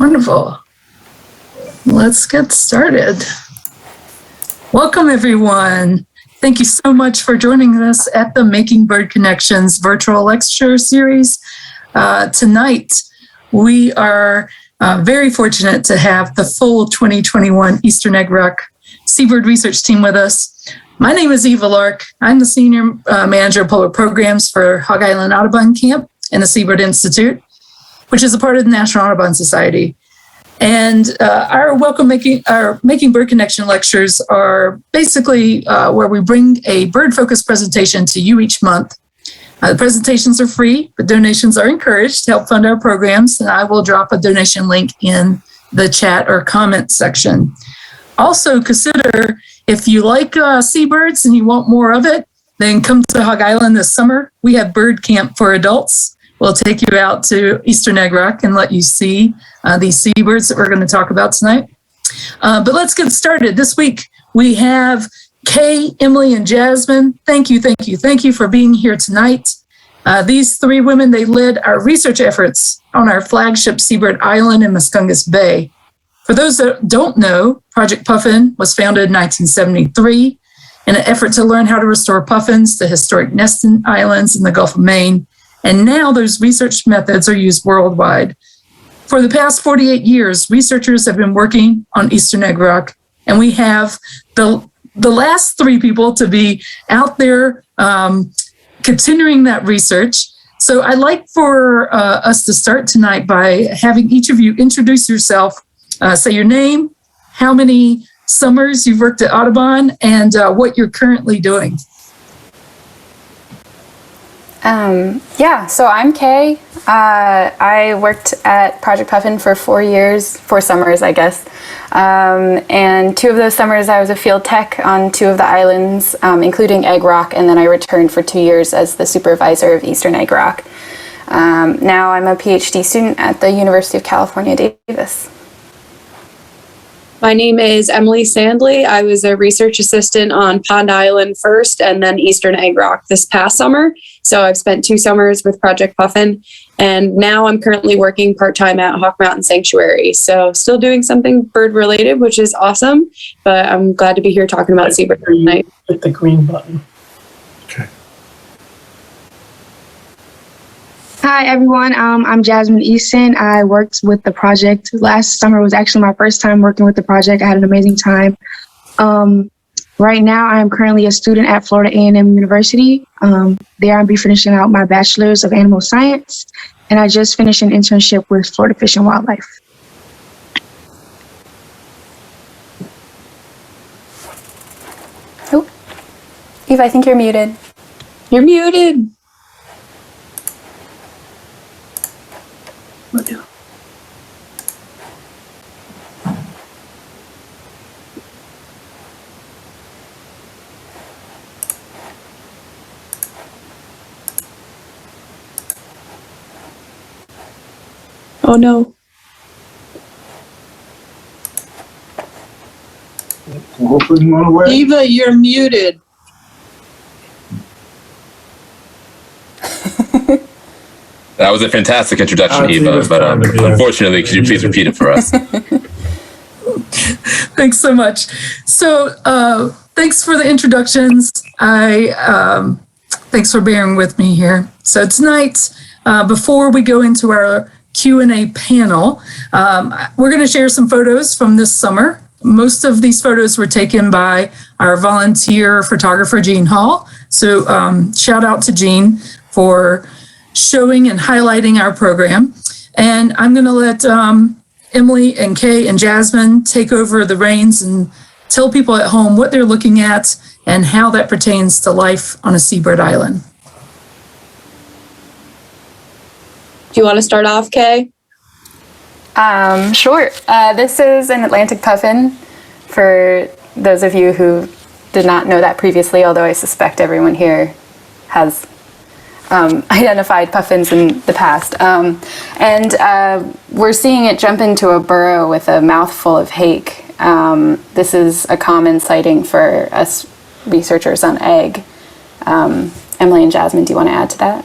Wonderful. Let's get started. Welcome, everyone. Thank you so much for joining us at the Making Bird Connections virtual lecture series. Tonight, we are very fortunate to have the full 2021 Eastern Egg Rock Seabird research team with us. My name is Eva Lark. I'm the Senior Manager of Public Programs for Hog Island Audubon Camp and the Seabird Institute, which is a part of the National Audubon Society. And our Making Bird Connection lectures are basically where we bring a bird-focused presentation to you each month. The presentations are free, but donations are encouraged to help fund our programs, and I will drop a donation link in the chat or comment section. Also, consider if you like seabirds and you want more of it, then come to Hog Island this summer. We have bird camp for adults. We'll take you out to Eastern Egg Rock and let you see these seabirds that we're going to talk about tonight. But let's get started. This week, we have Kay, Emily, and Jasmine. Thank you for being here tonight. These three women, they led our research efforts on our flagship Seabird Island in Muscongas Bay. For those that don't know, Project Puffin was founded in 1973 in an effort to learn how to restore puffins to historic nesting islands in the Gulf of Maine. And now those research methods are used worldwide. For the past 48 years, researchers have been working on Eastern Egg Rock, and we have the last three people to be out there continuing that research. So I'd like for us to start tonight by having each of you introduce yourself, say your name, how many summers you've worked at Audubon, and what you're currently doing. So I'm Kay. I worked at Project Puffin for 4 summers, I guess. And 2 of those summers I was a field tech on 2 of the islands, including Egg Rock, and then I returned for 2 years as the supervisor of Eastern Egg Rock. Now I'm a PhD student at the University of California, Davis. My name is Emily Sandley. I was a research assistant on Pond Island first and then Eastern Egg Rock this past summer. So I've spent 2 summers with Project Puffin, and now I'm currently working part-time at Hawk Mountain Sanctuary. So still doing something bird-related, which is awesome, but I'm glad to be here talking about seabird tonight. Hit the green button. Okay. Hi, everyone. I'm Jasmine Easton. I worked with the project. Last summer was actually my first time working with the project. I had an amazing time. Right now, I am currently a student at Florida A&M University. There, I'll be finishing out my bachelor's of animal science, and I just finished an internship with Florida Fish and Wildlife. Oh, Eva, I think you're muted. You're muted. Oh no. Eva, you're muted. That was a fantastic introduction, Eva, but unfortunately, could you please repeat it for us? Thanks so much. So thanks for the introductions. Thanks for bearing with me here. So tonight, before we go into our Q&A panel, we're going to share some photos from this summer. Most of these photos were taken by our volunteer photographer, Jean Hall. So shout out to Jean for showing and highlighting our program. And I'm going to let Emily and Kay and Jasmine take over the reins and tell people at home what they're looking at and how that pertains to life on a seabird island. Do you want to start off, Kay? Sure. This is an Atlantic puffin, for those of you who did not know that previously, although I suspect everyone here has identified puffins in the past. And we're seeing it jump into a burrow with a mouthful of hake. This is a common sighting for us researchers on egg. Emily and Jasmine, do you want to add to that?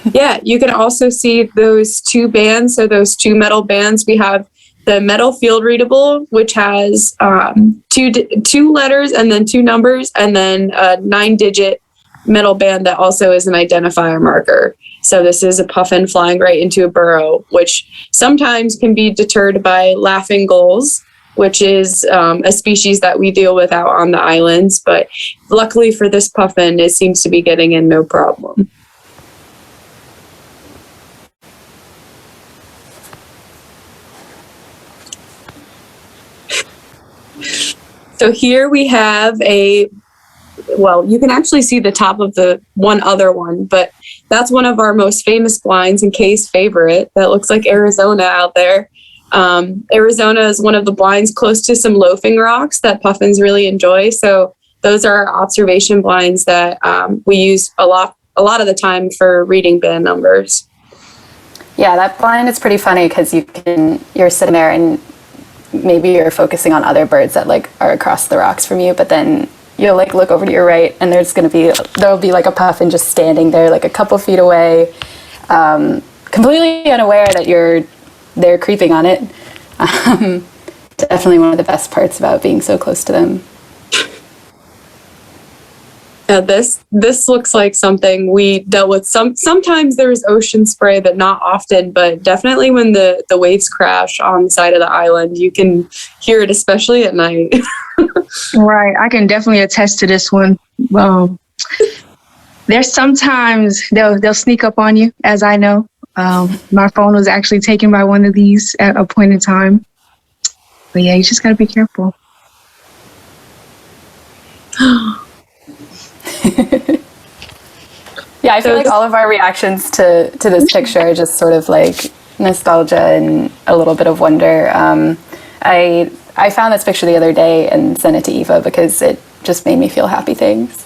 Yeah, you can also see those 2 bands, so those 2 metal bands. We have the metal field readable, which has two letters and then 2 numbers, and then a 9-digit metal band that also is an identifier marker. So this is a puffin flying right into a burrow, which sometimes can be deterred by laughing gulls, which is a species that we deal with out on the islands. But luckily for this puffin, it seems to be getting in no problem. So here we have you can actually see the top of the one other one, but that's one of our most famous blinds and Kay's favorite. That looks like Arizona out there. Arizona is one of the blinds close to some loafing rocks that puffins really enjoy. So those are our observation blinds that we use a lot of the time for reading band numbers. Yeah, that blind is pretty funny because you're sitting there and maybe you're focusing on other birds that like are across the rocks from you, but then you'll like look over to your right and there'll be like a puffin just standing there like a couple feet away, completely unaware that they're creeping on it. Definitely one of the best parts about being so close to them. Yeah, this looks like something we dealt with. Sometimes there's ocean spray, but not often. But definitely when the waves crash on the side of the island, you can hear it, especially at night. Right. I can definitely attest to this one. There's sometimes they'll sneak up on you, as I know. My phone was actually taken by one of these at a point in time. But yeah, you just gotta be careful. Yeah, I feel like all of our reactions to this picture are just sort of like nostalgia and a little bit of wonder. I found this picture the other day and sent it to Eva because it just made me feel happy things.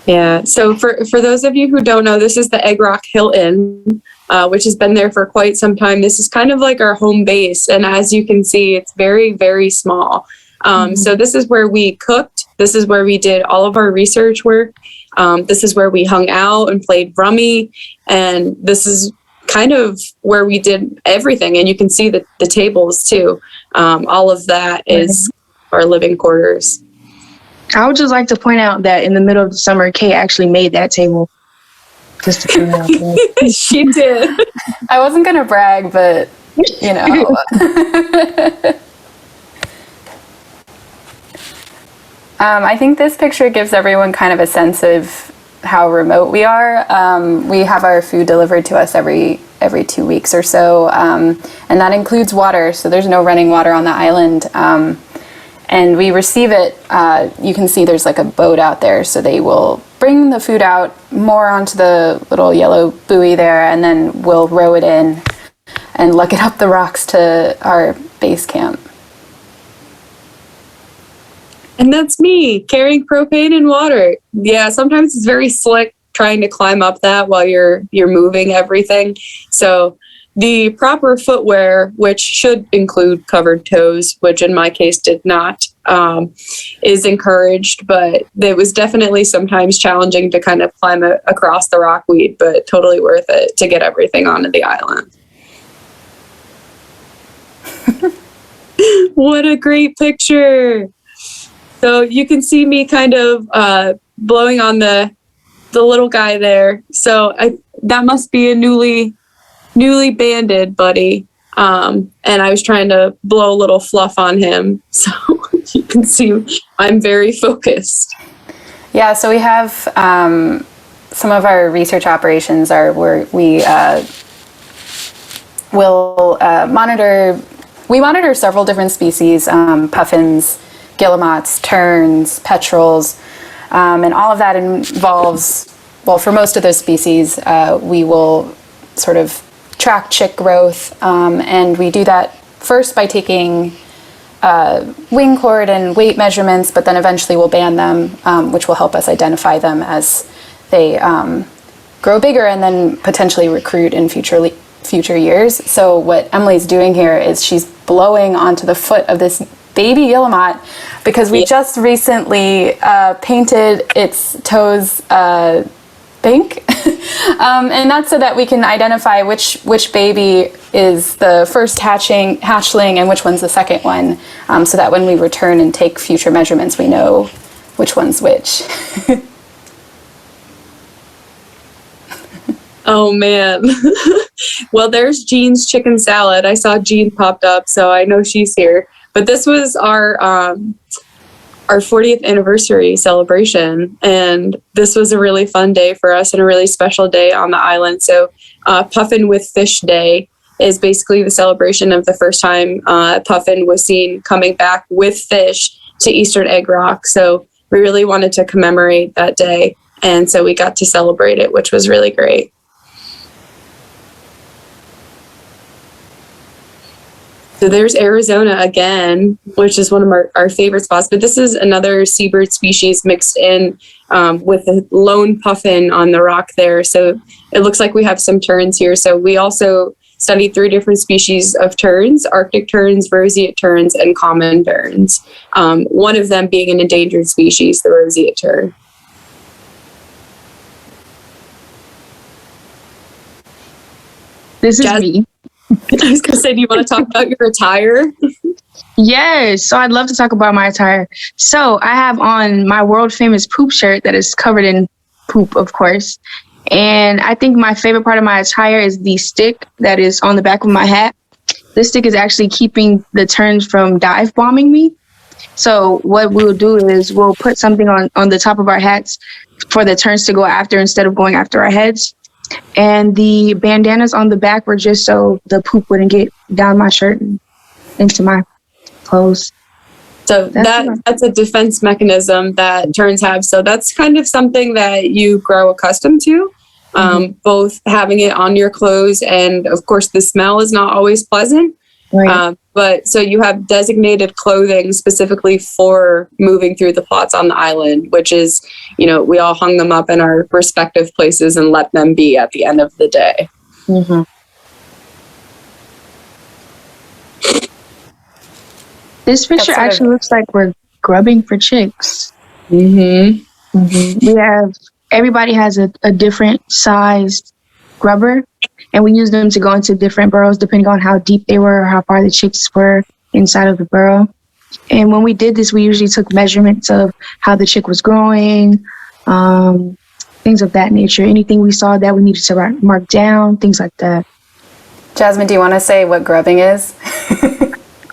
Yeah, so for those of you who don't know, this is the Egg Rock Hill Inn, which has been there for quite some time. This is kind of like our home base, and as you can see, it's very, very small. So this is where we cooked. This is where we did all of our research work. This is where we hung out and played rummy, and this is kind of where we did everything. And you can see the tables too. All of that is our living quarters. I would just like to point out that in the middle of the summer, Kay actually made that table. Just to point out that. She did. I wasn't going to brag, but, you know. I think this picture gives everyone kind of a sense of how remote we are. We have our food delivered to us every 2 weeks or so, and that includes water, so there's no running water on the island. And we receive it, you can see there's like a boat out there, so they will bring the food out more onto the little yellow buoy there, and then we'll row it in and lug it up the rocks to our base camp. And that's me carrying propane and water. Yeah, sometimes it's very slick trying to climb up that while you're moving everything. So the proper footwear, which should include covered toes, which in my case did not, is encouraged, but it was definitely sometimes challenging to kind of climb across the rockweed, but totally worth it to get everything onto the island. What a great picture. So you can see me kind of blowing on the little guy there. So that must be a newly banded buddy. And I was trying to blow a little fluff on him. So you can see I'm very focused. Yeah, so we have some of our research operations are where we will monitor several different species, puffins, guillemots, terns, petrels, and all of that involves, well, for most of those species, we will sort of track chick growth, and we do that first by taking wing chord and weight measurements, but then eventually we'll band them, which will help us identify them as they grow bigger and then potentially recruit in future years. So what Emily's doing here is she's blowing onto the foot of this baby guillemot because we just recently painted its toes bank. And that's so that we can identify which baby is the first hatchling and which one's the second one, so that when we return and take future measurements, we know which one's which. Oh man. Well, there's Jean's chicken salad. I saw Jean popped up, so I know she's here. But this was our 40th anniversary celebration, and this was a really fun day for us and a really special day on the island. So Puffin with Fish Day is basically the celebration of the first time Puffin was seen coming back with fish to Eastern Egg Rock. So we really wanted to commemorate that day, and so we got to celebrate it, which was really great. So there's Arizona again, which is one of our favorite spots. But this is another seabird species mixed in with a lone puffin on the rock there. So it looks like we have some terns here. So we also studied 3 different species of terns: Arctic terns, roseate terns, and common terns. One of them being an endangered species, the roseate tern. This is me. I was going to say, do you want to talk about your attire? Yes, so I'd love to talk about my attire. So I have on my world famous poop shirt that is covered in poop, of course. And I think my favorite part of my attire is the stick that is on the back of my hat. This stick is actually keeping the terns from dive bombing me. So what we'll do is we'll put something on the top of our hats for the terns to go after instead of going after our heads. And the bandanas on the back were just so the poop wouldn't get down my shirt and into my clothes. So that's a defense mechanism that terns have. So that's kind of something that you grow accustomed to, both having it on your clothes, and of course the smell is not always pleasant. Right. But so you have designated clothing specifically for moving through the plots on the island, which is, we all hung them up in our respective places and let them be at the end of the day. Mm-hmm. This picture actually looks like we're grubbing for chicks. Mm-hmm. Mm-hmm. Everybody has a different sized grubber, and we use them to go into different burrows depending on how deep they were or how far the chicks were inside of the burrow. And when we did this, we usually took measurements of how the chick was growing, things of that nature. Anything we saw that we needed to mark down, things like that. Jasmine, do you want to say what grubbing is?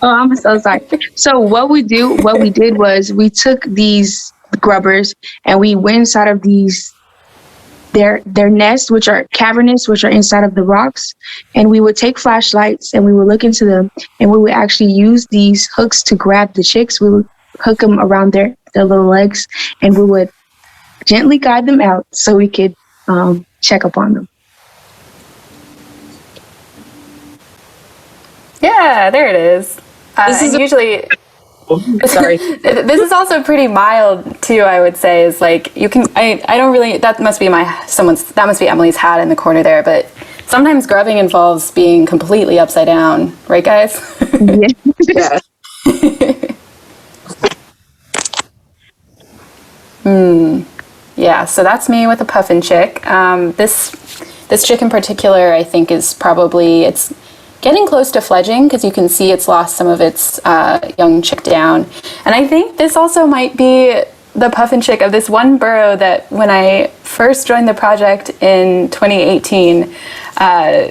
Oh, I'm so sorry. So what we did was we took these grubbers and we went inside of their nests, which are cavernous, which are inside of the rocks. And we would take flashlights and we would look into them, and we would actually use these hooks to grab the chicks. We would hook them around their little legs, and we would gently guide them out so we could check up on them. Yeah, there it is. This is usually... Sorry. This is also pretty mild too, I would say. Is like you can I don't really, that must be Emily's hat in the corner there, but sometimes grubbing involves being completely upside down, right guys? Yeah. Yeah, so that's me with a puffin chick. This chick in particular, I think, is probably, it's getting close to fledging because you can see it's lost some of its young chick down. And I think this also might be the puffin chick of this one burrow that when I first joined the project in 2018,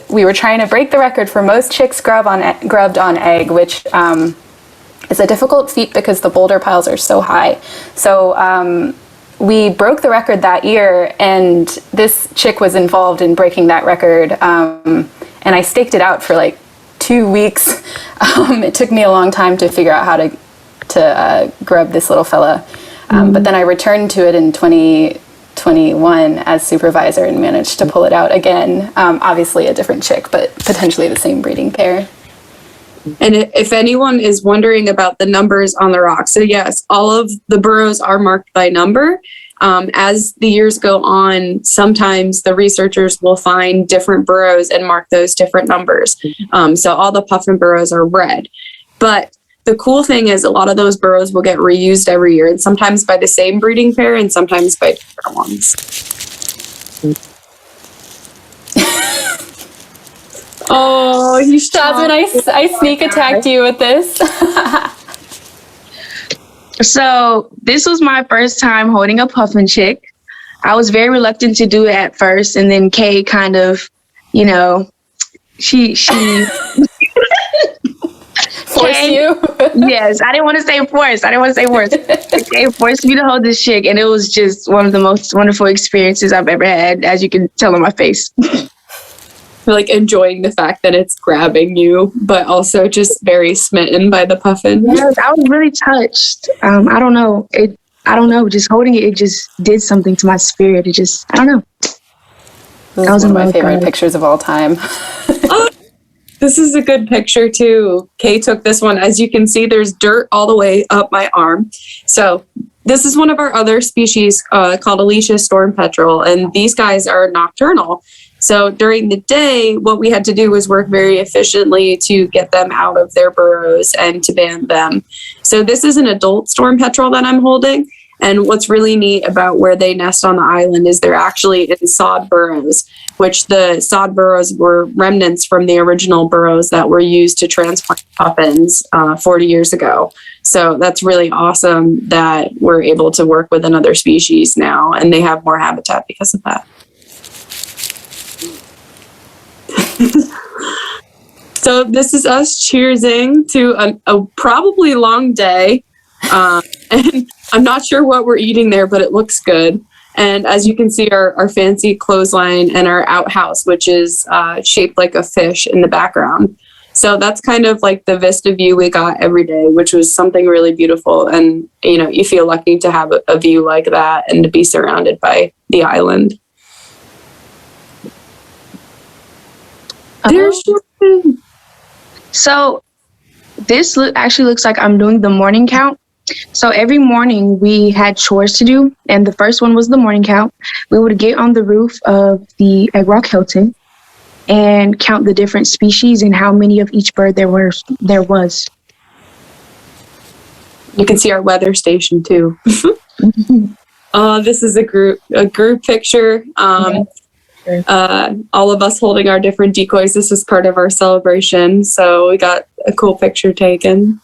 we were trying to break the record for most chicks grubbed on egg, which is a difficult feat because the boulder piles are so high. So we broke the record that year, and this chick was involved in breaking that record. And I staked it out for like 2 weeks. It took me a long time to figure out how to grub this little fella. But then I returned to it in 2021 as supervisor and managed to pull it out again. Obviously a different chick, but potentially the same breeding pair. And if anyone is wondering about the numbers on the rock, so yes, all of the burrows are marked by number. As the years go on, sometimes the researchers will find different burrows and mark those different numbers. So all the puffin burrows are red. But the cool thing is a lot of those burrows will get reused every year, and sometimes by the same breeding pair and sometimes by different ones. Oh, you Jasmine, I sneak attacked you with this. So this was my first time holding a puffin chick. I was very reluctant to do it at first, and then Kay kind of, she Force you? Yes, I didn't want to say force. Kay forced me to hold this chick, and it was just one of the most wonderful experiences I've ever had, as you can tell on my face. Like enjoying the fact that it's grabbing you, but also just very smitten by the puffin. Yes, I was really touched. I don't know. Just holding it just did something to my spirit. I don't know. This is one of my favorite pictures of all time. This is a good picture too. Kay took this one. As you can see, there's dirt all the way up my arm. So this is one of our other species called Alicia storm petrel, and these guys are nocturnal. So during the day, what we had to do was work very efficiently to get them out of their burrows and to band them. So this is an adult storm petrel that I'm holding. And what's really neat about where they nest on the island is they're actually in sod burrows, which the sod burrows were remnants from the original burrows that were used to transplant puffins 40 years ago. So that's really awesome that we're able to work with another species now, and they have more habitat because of that. So this is us cheersing to a probably long day. And I'm not sure what we're eating there, but it looks good. And as you can see, our fancy clothesline and our outhouse, which is shaped like a fish in the background. So that's kind of like the vista view we got every day, which was something really beautiful. And, you feel lucky to have a view like that and to be surrounded by the island. There's Jordan. So this actually looks like I'm doing the morning count. So every morning we had chores to do, and the first one was the morning count. We would get on the roof of the Egg Rock Hilton and count the different species and how many of each bird there was. You can see our weather station too. This is a group picture. All of us holding our different decoys. This is part of our celebration, so we got a cool picture taken.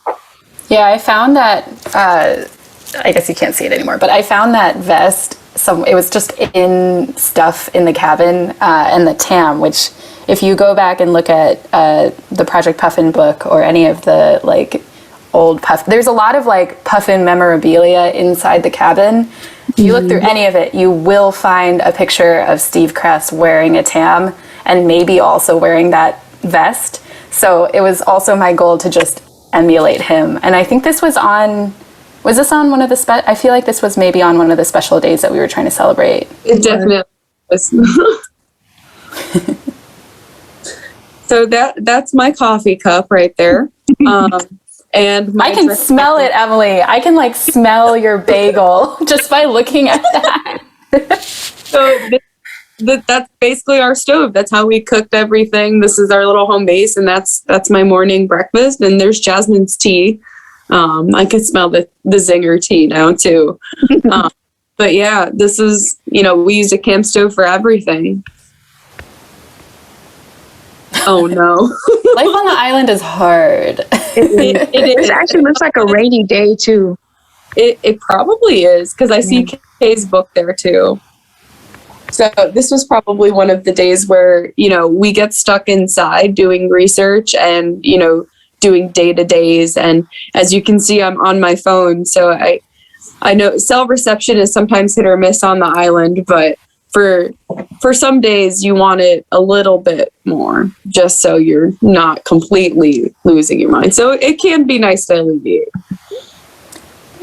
Yeah, I found that, I guess you can't see it anymore, but I found that vest, it was just in stuff in the cabin, and the tam, which if you go back and look at the Project Puffin book or any of the old there's a lot of Puffin memorabilia inside the cabin. If you look through any of it, you will find a picture of Steve Kress wearing a tam and maybe also wearing that vest. So it was also my goal to just emulate him. And I think this was on one of the I feel like this was maybe on one of the special days that we were trying to celebrate. It definitely was. So that's my coffee cup right there. And I can smell it, Emily. I can smell your bagel just by looking at that. So that's basically our stove. That's how we cooked everything. This is our little home base, and that's my morning breakfast. And there's Jasmine's tea. I can smell the zinger tea now too. But yeah, this is, we use a camp stove for everything. Oh no. Life on the island is hard. It actually looks like a rainy day too. It probably is, because I see Kay's book there too. So this was probably one of the days where, we get stuck inside doing research and, doing day-to-days. And as you can see, I'm on my phone. So I know cell reception is sometimes hit or miss on the island, but for some days you want it a little bit more, just so you're not completely losing your mind. So it can be nice to alleviate.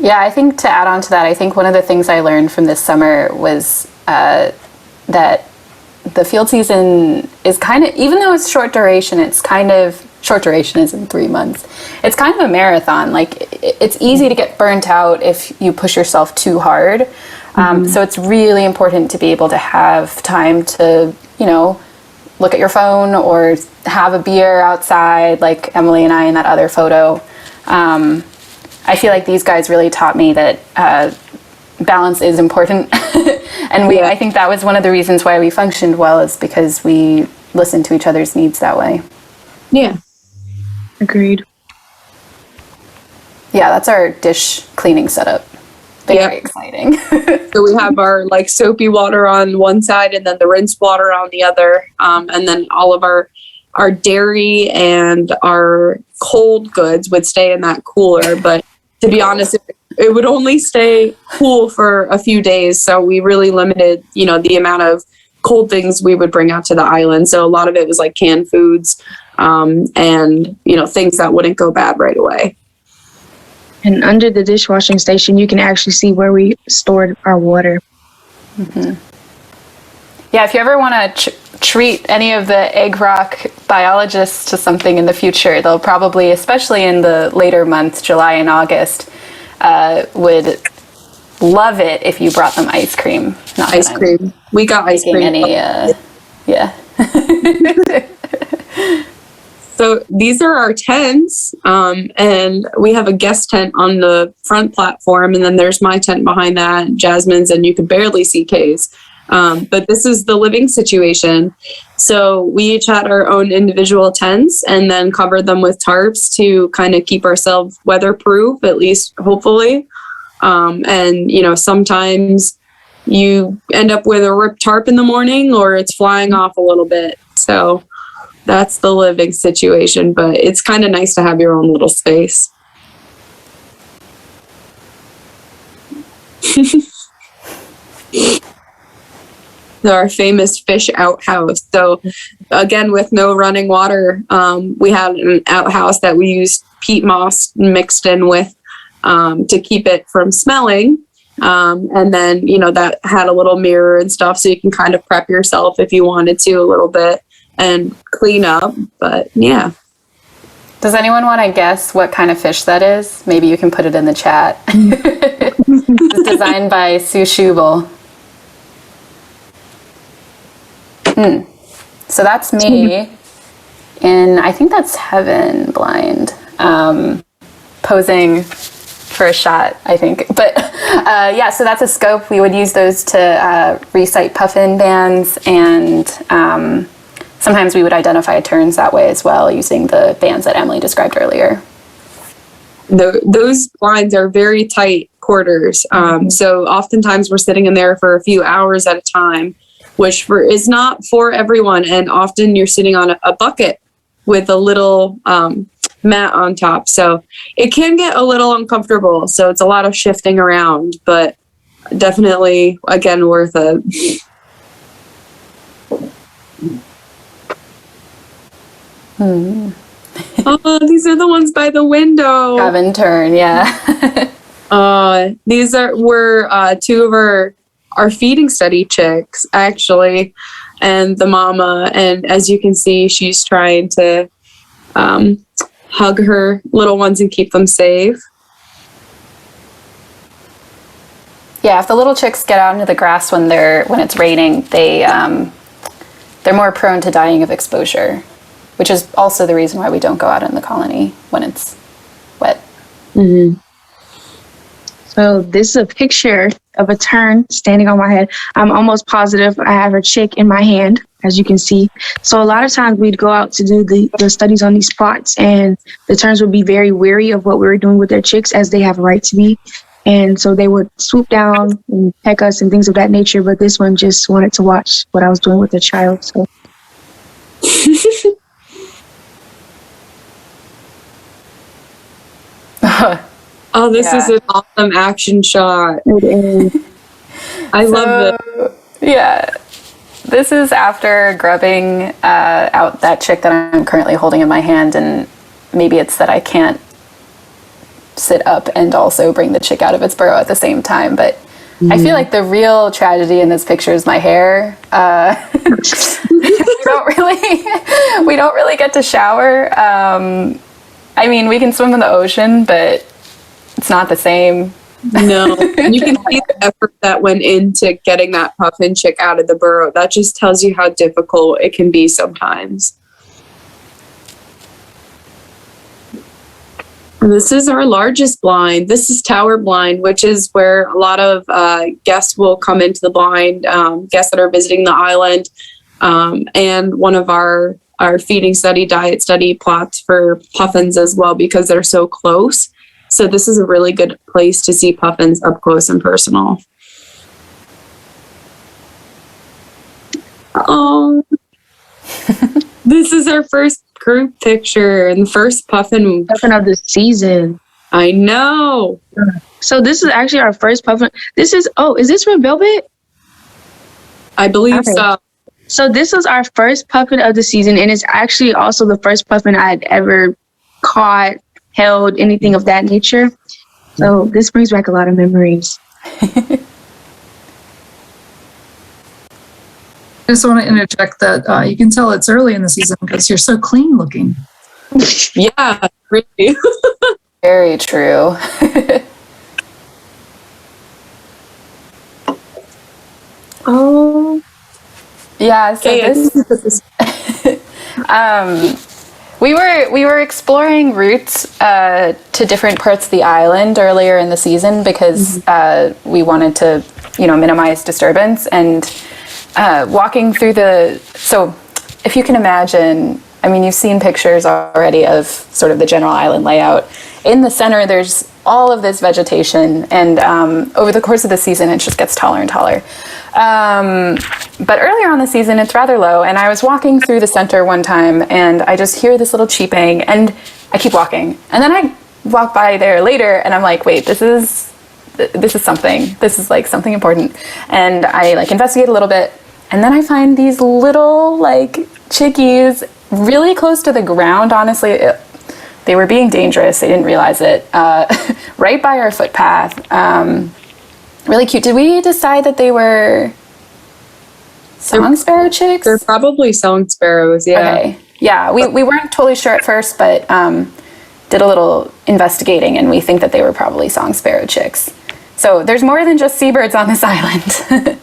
Yeah, I think to add on to that, I think one of the things I learned from this summer was that the field season is kind of, even though it's short duration is in 3 months. It's kind of a marathon. It's easy to get burnt out if you push yourself too hard. So it's really important to be able to have time to, look at your phone or have a beer outside, like Emily and I in that other photo. I feel like these guys really taught me that balance is important. And I think that was one of the reasons why we functioned well, is because we listen to each other's needs that way. Yeah. Agreed. Yeah, that's our dish cleaning setup. Very exciting. So we have our like soapy water on one side and then the rinse water on the other. And then all of our dairy and our cold goods would stay in that cooler. But to be honest, it would only stay cool for a few days. So we really limited, the amount of cold things we would bring out to the island. So a lot of it was like canned foods and, things that wouldn't go bad right away. And under the dishwashing station, you can actually see where we stored our water. Mm-hmm. Yeah, if you ever want to treat any of the egg rock biologists to something in the future, they'll probably, especially in the later months, July and August, would love it if you brought them ice cream. Not ice cream. We got ice cream. Yeah. So these are our tents, and we have a guest tent on the front platform, and then there's my tent behind that, Jasmine's, and you can barely see Kay's. But this is the living situation. So we each had our own individual tents and then covered them with tarps to kind of keep ourselves weatherproof, at least hopefully. And, sometimes you end up with a ripped tarp in the morning or it's flying off a little bit. So that's the living situation, but it's kind of nice to have your own little space. Our famous fish outhouse. So again, with no running water, we had an outhouse that we used peat moss mixed in with to keep it from smelling. And then, that had a little mirror and stuff, so you can kind of prep yourself if you wanted to a little bit and clean up. But yeah. Does anyone want to guess what kind of fish that is? Maybe you can put it in the chat. It's designed by Sue Schubel. So that's me in, I think that's Heaven Blind, posing for a shot, I think. But so that's a scope. We would use those to recite puffin bands, and sometimes we would identify terns that way as well, using the bands that Emily described earlier. Those blinds are very tight quarters. So oftentimes we're sitting in there for a few hours at a time, which is not for everyone. And often you're sitting on a bucket with a little mat on top. So it can get a little uncomfortable. So it's a lot of shifting around, but definitely, again, worth it. Oh, these are the ones by the window. Cabin tern, yeah. These were two of our feeding study chicks, actually, and the mama. And as you can see, she's trying to hug her little ones and keep them safe. Yeah, if the little chicks get out into the grass when it's raining, they're more prone to dying of exposure, which is also the reason why we don't go out in the colony when it's wet. Mm-hmm. So this is a picture of a tern standing on my head. I'm almost positive I have a chick in my hand, as you can see. So a lot of times we'd go out to do the studies on these spots, and the terns would be very wary of what we were doing with their chicks, as they have a right to be. And so they would swoop down and peck us and things of that nature. But this one just wanted to watch what I was doing with the child. So. Oh, this is an awesome action shot. It is. I love it. Yeah. This is after grubbing out that chick that I'm currently holding in my hand, and maybe it's that I can't sit up and also bring the chick out of its burrow at the same time, but I feel like the real tragedy in this picture is my hair. We don't really get to shower. I mean, we can swim in the ocean, but it's not the same. No, you can see the effort that went into getting that puffin chick out of the burrow. That just tells you how difficult it can be sometimes. This is our largest blind. This is tower blind, which is where a lot of guests will come into the blind, guests that are visiting the island. and one of our feeding study, diet study plots for puffins as well, because they're so close. So this is a really good place to see puffins up close and personal. Oh, this is our first group picture and the first puffin Puffin of the season. I know. So this is actually our first puffin. Is this red velvet? I believe Okay. so. So this was our first puffin of the season, and it's actually also the first puffin I'd ever caught, held, anything of that nature. So this brings back a lot of memories. I just want to interject that you can tell it's early in the season because you're so clean looking. Yeah, really. Very true. Oh, Yeah, so Okay, this we were exploring routes to different parts of the island earlier in the season because we wanted to, minimize disturbance, and walking through so if you can imagine, I mean, you've seen pictures already of sort of the general island layout. In the center, there's all of this vegetation, and over the course of the season, it just gets taller and taller. But earlier on the season, it's rather low, and I was walking through the center one time, and I just hear this little cheeping, and I keep walking. And then I walk by there later, and I'm like, wait, this is something. This is like something important. And I like investigate a little bit, and then I find these little like chickies really close to the ground. Honestly, they were being dangerous. They didn't realize it. Right by our footpath. Really cute. Did we decide that they were song sparrow chicks? They're probably song sparrows, yeah. Okay. Yeah, we weren't totally sure at first, but did a little investigating, and we think that they were probably song sparrow chicks. So there's more than just seabirds on this island.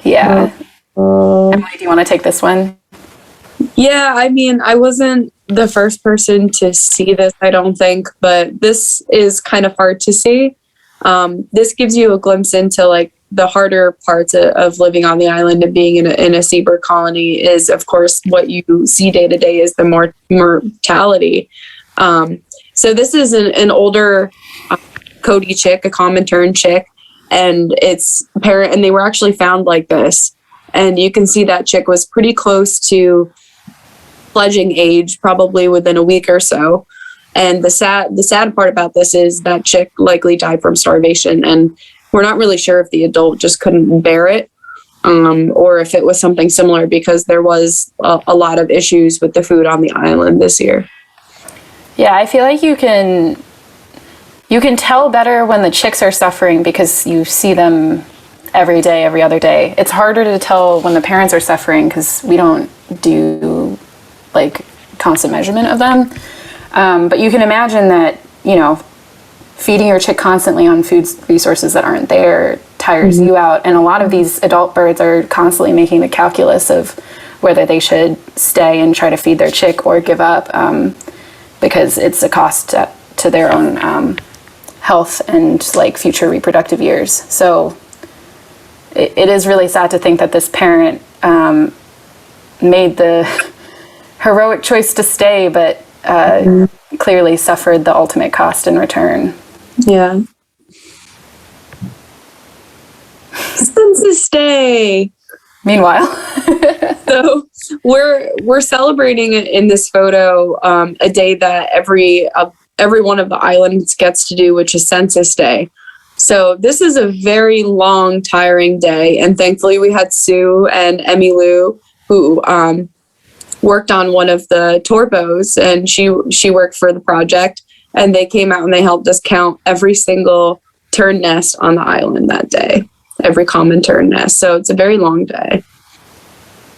Yeah. Emily, do you want to take this one? Yeah, I mean, I wasn't the first person to see this, I don't think, but this is kind of hard to see. This gives you a glimpse into like the harder parts of living on the island and being in a seabird colony is, of course, what you see day to day is the mortality. So this is an older Cody chick, a common tern chick, and its parent, and they were actually found like this. And you can see that chick was pretty close to fledging age, probably within a week or so. And the sad part about this is that chick likely died from starvation, and we're not really sure if the adult just couldn't bear it, or if it was something similar, because there was a lot of issues with the food on the island this year. Yeah, I feel like you can tell better when the chicks are suffering because you see them every day, every other day. It's harder to tell when the parents are suffering because we don't do like constant measurement of them. But you can imagine that, feeding your chick constantly on food resources that aren't there tires you out. And a lot of these adult birds are constantly making the calculus of whether they should stay and try to feed their chick or give up, because it's a cost to their own health and like future reproductive years. So it is really sad to think that this parent made the heroic choice to stay, but clearly suffered the ultimate cost in return. Yeah. Census Day. Meanwhile, So we're celebrating in this photo a day that every one of the islands gets to do, which is Census Day. So this is a very long, tiring day, and thankfully we had Sue and Emmy Lou, who worked on one of the tour boats, and she worked for the project, and they came out and they helped us count every single tern nest on the island that day, every common tern nest. So it's a very long day.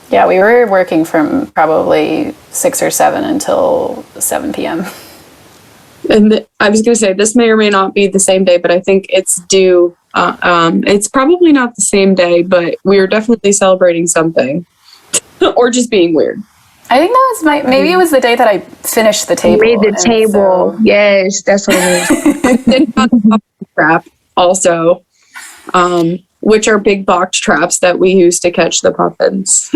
yeah, we were working from probably 6 or 7 until 7 p.m. And I was going to say, this may or may not be the same day, but I think it's due. It's probably not the same day, but we are definitely celebrating something, or just being weird. I think that was maybe it was the day that I finished the table. made the and table. so- Yes, that's what it is. Crap. Also, which are big box traps that we use to catch the puffins.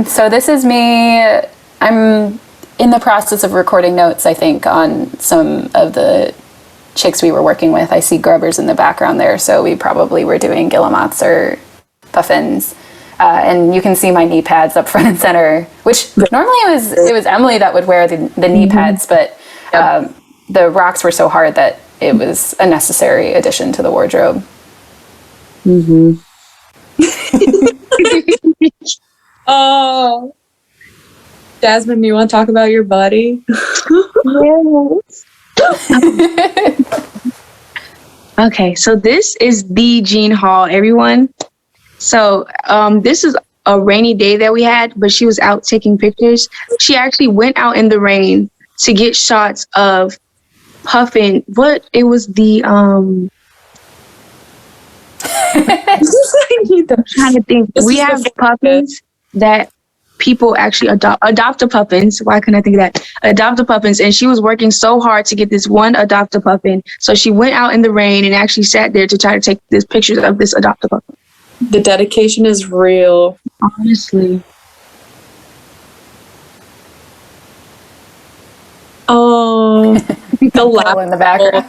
So this is me. I'm in the process of recording notes, I think, on some of the chicks we were working with. I see grubbers in the background there, so we probably were doing guillemots or puffins. And you can see my knee pads up front and center, which normally it was Emily that would wear the knee pads, but the rocks were so hard that it was a necessary addition to the wardrobe. Mm-hmm. Oh, Jasmine, do you want to talk about your buddy? Okay, so this is the Jean Hall, everyone. So this is a rainy day that we had, but she was out taking pictures. She actually went out in the rain to get shots of Puffin. It was the I'm trying to think. We have puffins that people actually adopt a puffins. Why couldn't I think of that? Adopt a puffins, and she was working so hard to get this one adopt a puffin. So she went out in the rain and actually sat there to try to take this pictures of this adopt a puffin. The dedication is real. Honestly. Oh, the laugh in the background.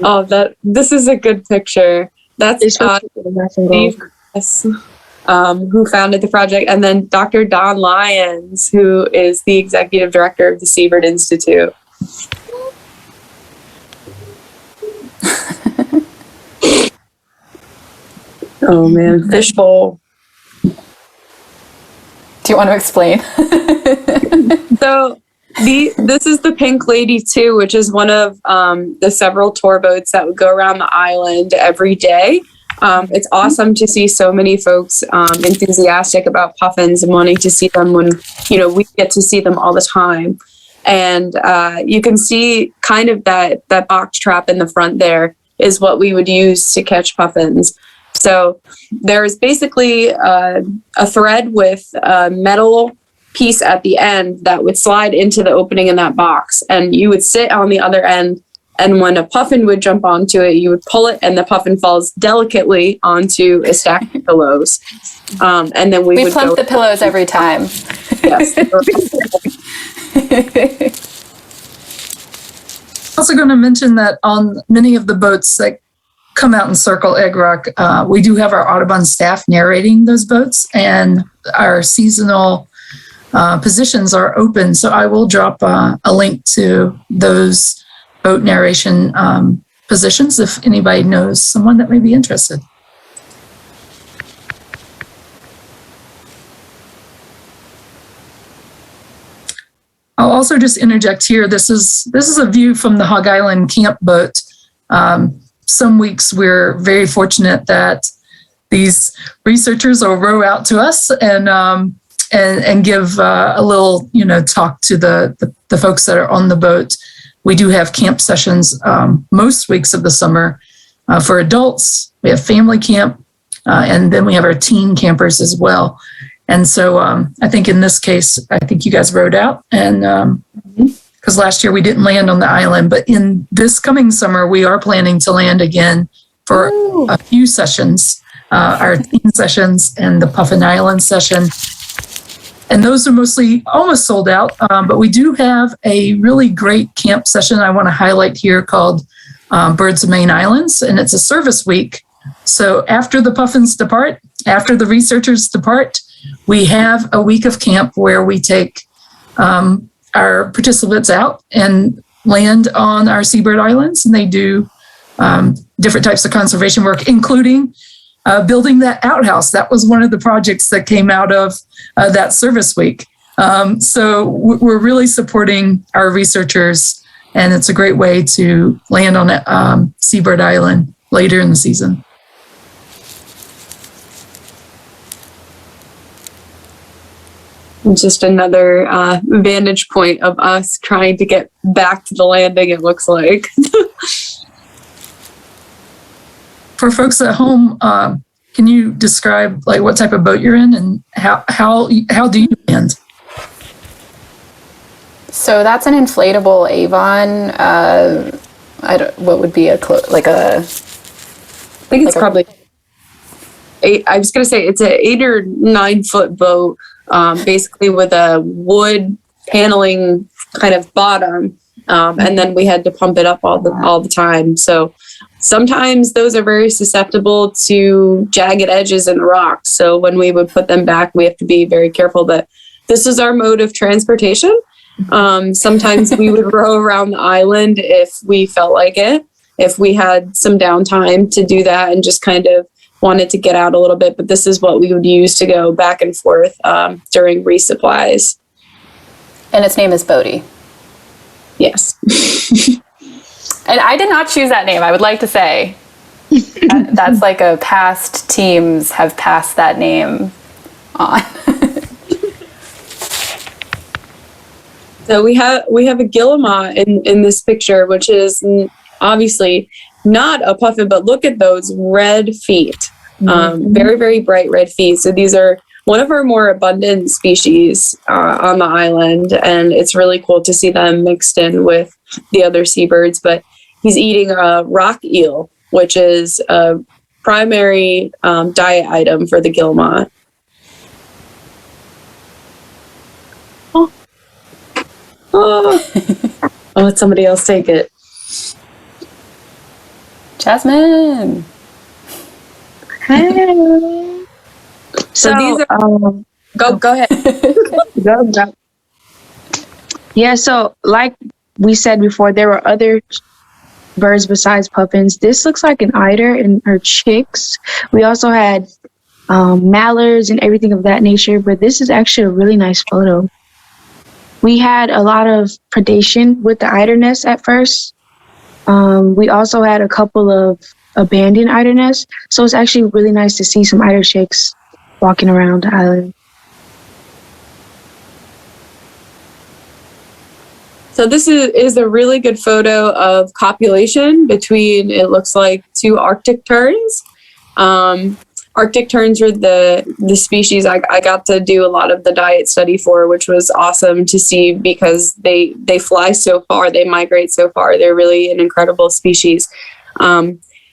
Oh, this is a good picture. That's Steve Chris, who founded the project, and then Dr. Don Lyons, who is the executive director of the Seabird Institute. Oh man, fishbowl. Do you want to explain? So this is the Pink Lady 2, which is one of the several tour boats that would go around the island every day. It's awesome to see so many folks enthusiastic about puffins and wanting to see them when, we get to see them all the time. And you can see kind of that box trap in the front there is what we would use to catch puffins. So there's basically a thread with a metal piece at the end that would slide into the opening in that box, and you would sit on the other end, and when a puffin would jump onto it, you would pull it and the puffin falls delicately onto a stack of pillows. And then we would plump the pillows every time. Yes. Also going to mention that on many of the boats that come out and circle Egg Rock, we do have our Audubon staff narrating those boats, and our seasonal positions are open. So I will drop a link to those boat narration positions if anybody knows someone that may be interested. I'll also just interject here. This is a view from the Hog Island Camp boat. Some weeks we're very fortunate that these researchers will row out to us and give a little, talk to the folks that are on the boat. We do have camp sessions most weeks of the summer for adults. We have family camp, and then we have our teen campers as well. And so I think in this case, I think you guys rode out, and because last year we didn't land on the island, but in this coming summer, we are planning to land again for a few sessions, our teen sessions and the Puffin Island session. And those are mostly almost sold out, but we do have a really great camp session I want to highlight here called Birds of Maine Islands, and it's a service week. So after the puffins depart, after the researchers depart, we have a week of camp where we take our participants out and land on our Seabird Islands, and they do different types of conservation work, including building that outhouse. That was one of the projects that came out of that service week. So we're really supporting our researchers, and it's a great way to land on Seabird Island later in the season. Just another vantage point of us trying to get back to the landing, it looks like. For folks at home, can you describe like what type of boat you're in and how do you land? So that's an inflatable Avon. What would be like a? I think it's probably eight. I was going to say it's an 8 or 9 foot boat, basically with a wood paneling kind of bottom, and then we had to pump it up all the time. So sometimes those are very susceptible to jagged edges in the rocks. So when we would put them back, we have to be very careful that this is our mode of transportation. Sometimes we would row around the island if we felt like it, if we had some downtime to do that and just kind of wanted to get out a little bit. But this is what we would use to go back and forth during resupplies. And its name is Bodie. Yes. And I did not choose that name, I would like to say. That's like a past teams have passed that name on. So we have a guillemot in this picture, which is obviously not a puffin, but look at those red feet. Very, very bright red feet. So these are one of our more abundant species on the island, and it's really cool to see them mixed in with the other seabirds. But he's eating a rock eel, which is a primary diet item for the guillemot. I'll let somebody else take it. Jasmine. Hey. So these are go ahead. Go. Yeah, so like we said before, there were other birds besides puffins. This looks like an eider and her chicks. We also had mallards and everything of that nature, but this is actually a really nice photo. We had a lot of predation with the eider nests at first. We also had a couple of abandoned eider nests, so it's actually really nice to see some eider chicks walking around the island. So this is a really good photo of copulation between, it looks like, 2 Arctic terns. Arctic terns are the species I got to do a lot of the diet study for, which was awesome to see because they fly so far, they migrate so far. They're really an incredible species.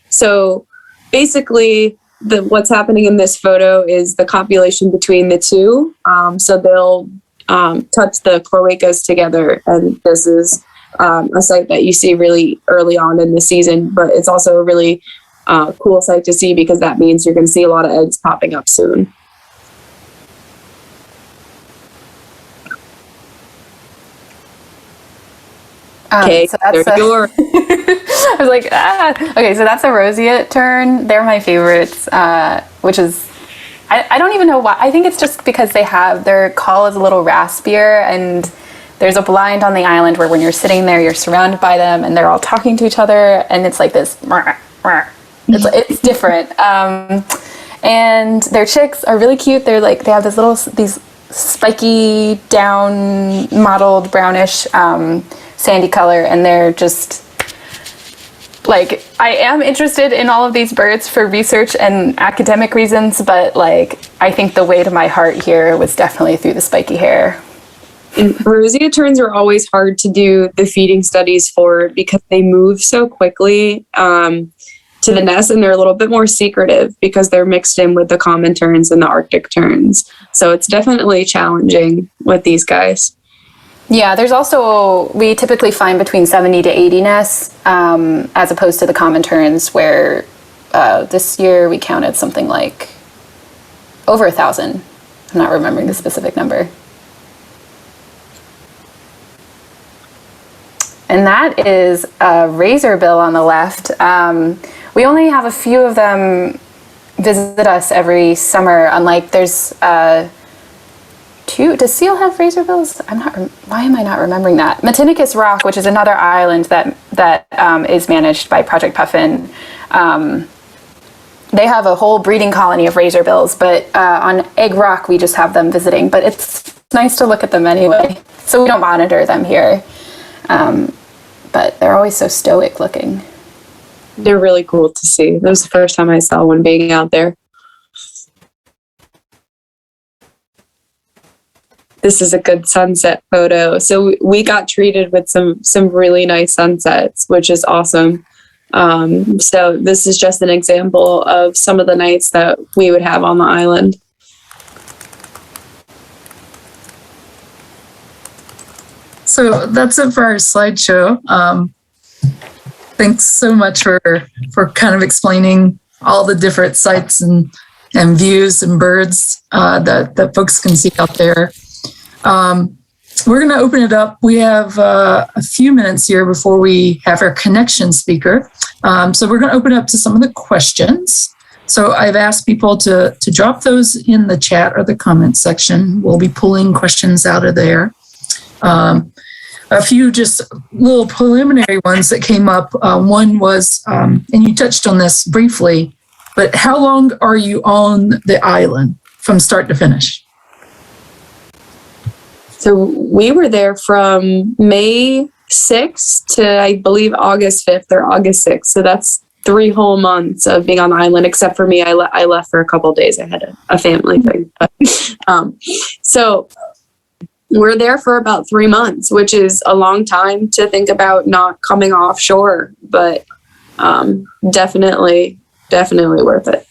So basically, what's happening in this photo is the copulation between the two. So they'll touch the cloacas together, and this is a sight that you see really early on in the season, but it's also a really cool sight to see because that means you're going to see a lot of eggs popping up soon. Okay, so that's I was like, Okay, so that's a roseate tern. They're my favorites, which is, I don't even know why. I think it's just because their call is a little raspier, and there's a blind on the island where when you're sitting there, you're surrounded by them, and they're all talking to each other, and it's like this, it's different. And their chicks are really cute. They're like, they have these spiky down mottled brownish sandy color, and they're just like, I am interested in all of these birds for research and academic reasons, but like, I think the way to my heart here was definitely through the spiky hair. And roseate terns are always hard to do the feeding studies for because they move so quickly to the nest, and they're a little bit more secretive because they're mixed in with the common terns and the Arctic terns. So it's definitely challenging with these guys. Yeah, there's also, we typically find between 70 to 80 nests, as opposed to the common terns, where this year we counted something like over 1,000. I'm not remembering the specific number. And that is a razorbill on the left. We only have a few of them visit us every summer, unlike there's two. Does seal have razorbills? Why am I not remembering that? Matinicus Rock, which is another island that is managed by Project Puffin. They have a whole breeding colony of razorbills, but on Egg Rock, we just have them visiting. But it's nice to look at them anyway. So we don't monitor them here. But they're always so stoic looking. They're really cool to see. That was the first time I saw one being out there. this is a good sunset photo. So we got treated with some really nice sunsets, which is awesome. So this is just an example of some of the nights that we would have on the island. So that's it for our slideshow. Thanks so much for kind of explaining all the different sites and views and birds that folks can see out there. We're going to open it up. We have a few minutes here before we have our connection speaker. So we're going to open up to some of the questions. So I've asked people to drop those in the chat or the comment section. We'll be pulling questions out of there. A few just little preliminary ones that came up. One was, and you touched on this briefly, but how long are you on the island from start to finish? So we were there from May 6th to, I believe, August 5th or August 6th. So that's 3 whole months of being on the island, except for me. I left for a couple of days. I had a family thing. So we're there for about 3 months, which is a long time to think about not coming offshore, but definitely worth it.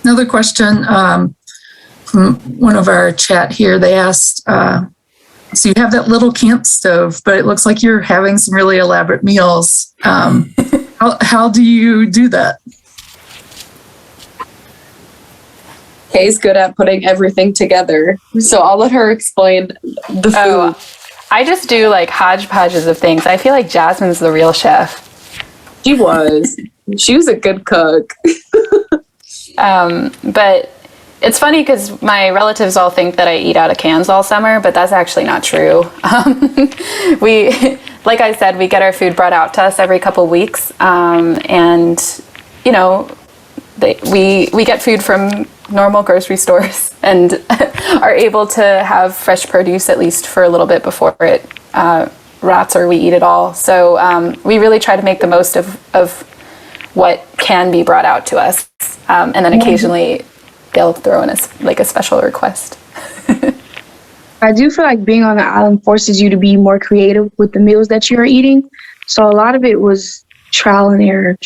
Another question from one of our chat here. They asked, so you have that little camp stove, but it looks like you're having some really elaborate meals. How do you do that? Kay's good at putting everything together, so I'll let her explain the food. Oh, I just do like hodgepodges of things. I feel like Jasmine's the real chef. She was a good cook. But it's funny because my relatives all think that I eat out of cans all summer, but that's actually not true. We, like I said, we get our food brought out to us every couple weeks, and you know, we get food from normal grocery stores and are able to have fresh produce at least for a little bit before it rots or we eat it all. So we really try to make the most of what can be brought out to us, and then occasionally they'll throw in a special request. I do feel like being on the island forces you to be more creative with the meals that you're eating. So a lot of it was trial and error.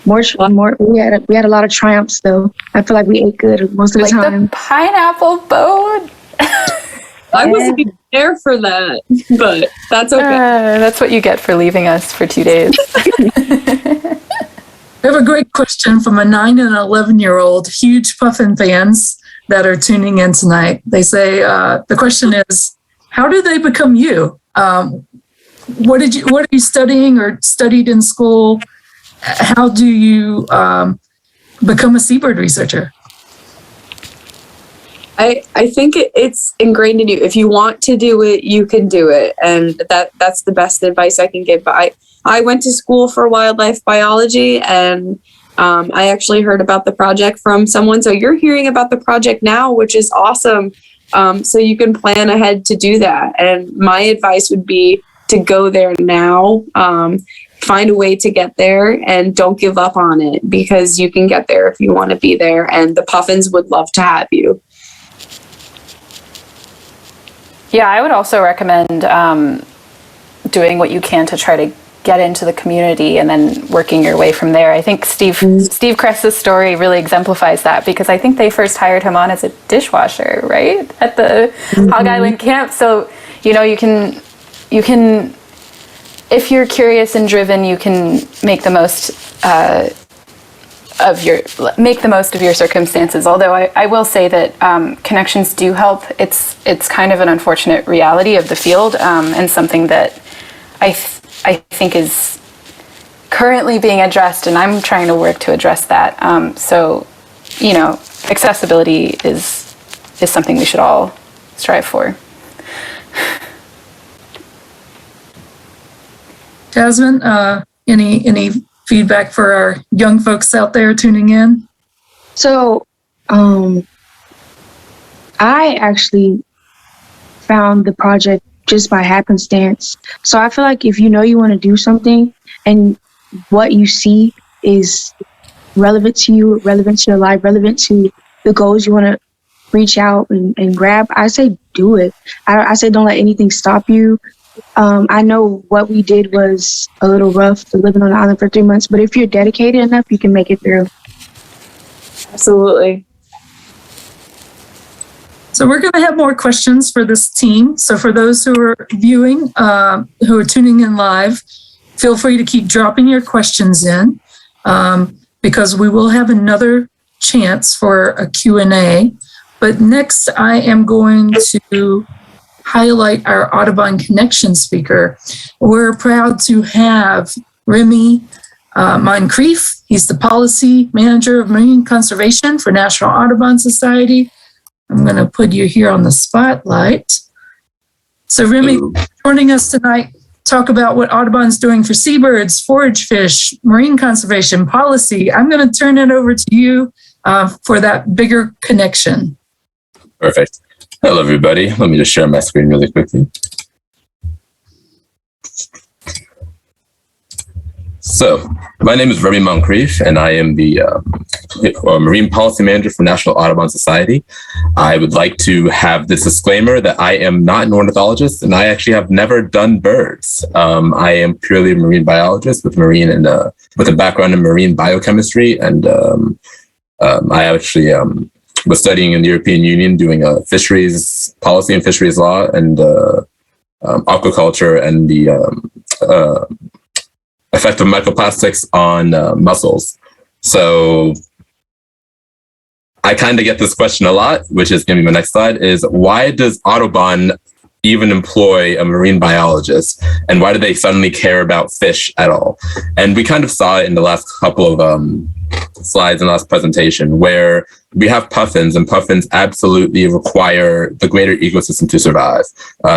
More. We had a lot of triumphs though. I feel like we ate good most of the time. The pineapple boat. I wasn't even there for that, but that's okay. That's what you get for leaving us for 2 days. We have a great question from a 9 and 11-year-old, huge Puffin fans that are tuning in tonight. They say, the question is, how did they become you? What are you studying or studied in school? How do you become a seabird researcher? I think it's ingrained in you. If you want to do it, you can do it. And that's the best advice I can give. But I went to school for wildlife biology, and I actually heard about the project from someone. So you're hearing about the project now, which is awesome. So you can plan ahead to do that. And my advice would be to go there now. Find a way to get there and don't give up on it, because you can get there if you want to be there, and the Puffins would love to have you. Yeah, I would also recommend doing what you can to try to get into the community and then working your way from there. I think Steve Kress's story really exemplifies that, because I think they first hired him on as a dishwasher, right? At the Hog Island Camp. So, you know, you can, if you're curious and driven, you can make the most of your circumstances. Although I will say that connections do help. It's kind of an unfortunate reality of the field, and something that I think is currently being addressed, and I'm trying to work to address that. So, you know, accessibility is something we should all strive for. Jasmine, any feedback for our young folks out there tuning in? So, I actually found the project just by happenstance. So I feel like if you know you want to do something and what you see is relevant to you, relevant to your life, relevant to the goals you want to reach out and grab, I say do it. I say don't let anything stop you. I know what we did was a little rough, living on the island for 3 months, but if you're dedicated enough, you can make it through. Absolutely. So we're going to have more questions for this team. So for those who are viewing, who are tuning in live, feel free to keep dropping your questions in because we will have another chance for a Q&A. But next, I am going to highlight our Audubon Connection speaker. We're proud to have Remy Moncrief. He's the Policy Manager of Marine Conservation for National Audubon Society. I'm going to put you here on the spotlight. So Remy, joining us tonight, talk about what Audubon's doing for seabirds, forage fish, marine conservation policy. I'm going to turn it over to you for that bigger connection. Perfect. Hello, everybody. Let me just share my screen really quickly. So, my name is Remy Moncrief, and I am the Marine Policy Manager for National Audubon Society. I would like to have this disclaimer that I am not an ornithologist, and I actually have never done birds. I am purely a marine biologist with with a background in marine biochemistry, and I actually was studying in the European Union, doing fisheries policy and fisheries law, and aquaculture, and the effect of microplastics on mussels. So I kind of get this question a lot, which is going to be my next slide, is why does Audubon even employ a marine biologist? And why do they suddenly care about fish at all? And we kind of saw it in the last couple of slides in the last presentation, where we have puffins, and puffins absolutely require the greater ecosystem to survive.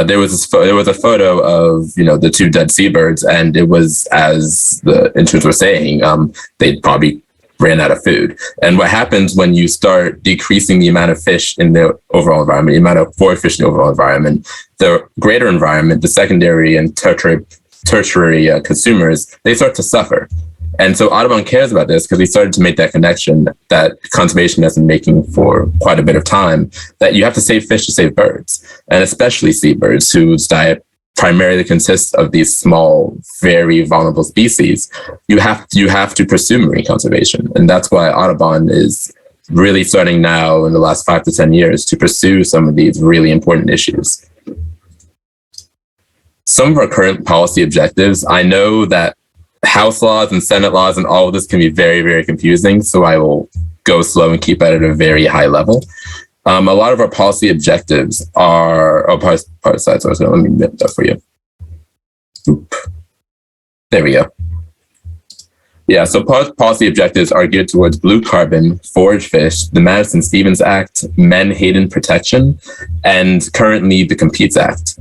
There was a photo of the two dead seabirds, and it was, as the interns were saying, they probably ran out of food. And what happens when you start decreasing the amount of fish in the overall environment, the amount of forage fish in the overall environment, the greater environment, the secondary and tertiary consumers, they start to suffer. And so Audubon cares about this because we started to make that connection that conservation has been making for quite a bit of time, that you have to save fish to save birds, and especially seabirds, whose diet primarily consists of these small, very vulnerable species. You have to pursue marine conservation. And that's why Audubon is really starting now in the last 5 to 10 years to pursue some of these really important issues. Some of our current policy objectives, I know that House laws and Senate laws and all of this can be very, very confusing, so I will go slow and keep it at a very high level. A lot of our policy objectives are, let me get that for you. There we go. Yeah, so policy objectives are geared towards blue carbon, forage fish, the Madison Stevens Act, Menhaden protection, and currently the Competes Act.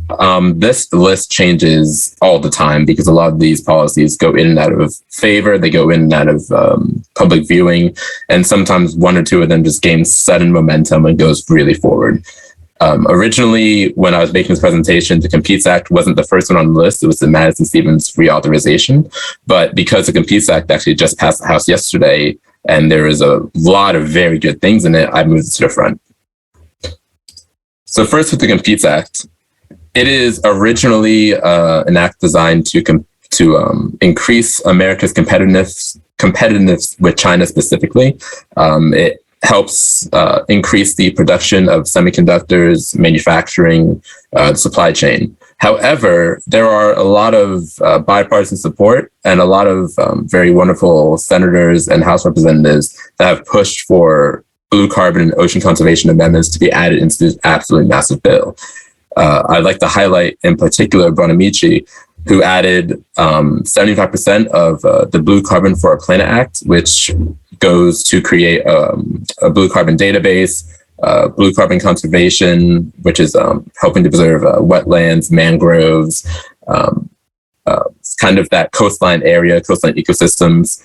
This list changes all the time because a lot of these policies go in and out of favor, they go in and out of public viewing, and sometimes one or two of them just gain sudden momentum and goes really forward. Originally, when I was making this presentation, the Competes Act wasn't the first one on the list. It was the Madison Stevens reauthorization. But because the Competes Act actually just passed the House yesterday, and there is a lot of very good things in it, I moved it to the front. So first with the Competes Act, it is originally an act designed to increase America's competitiveness with China specifically. It helps increase the production of semiconductors, manufacturing, the supply chain. However, there are a lot of bipartisan support and a lot of very wonderful senators and House representatives that have pushed for blue carbon and ocean conservation amendments to be added into this absolutely massive bill. I'd like to highlight in particular Bonamici, who added 75% of the Blue Carbon for Our Planet Act, which goes to create a blue carbon database, blue carbon conservation, which is helping to preserve wetlands, mangroves, kind of that coastline area, coastline ecosystems,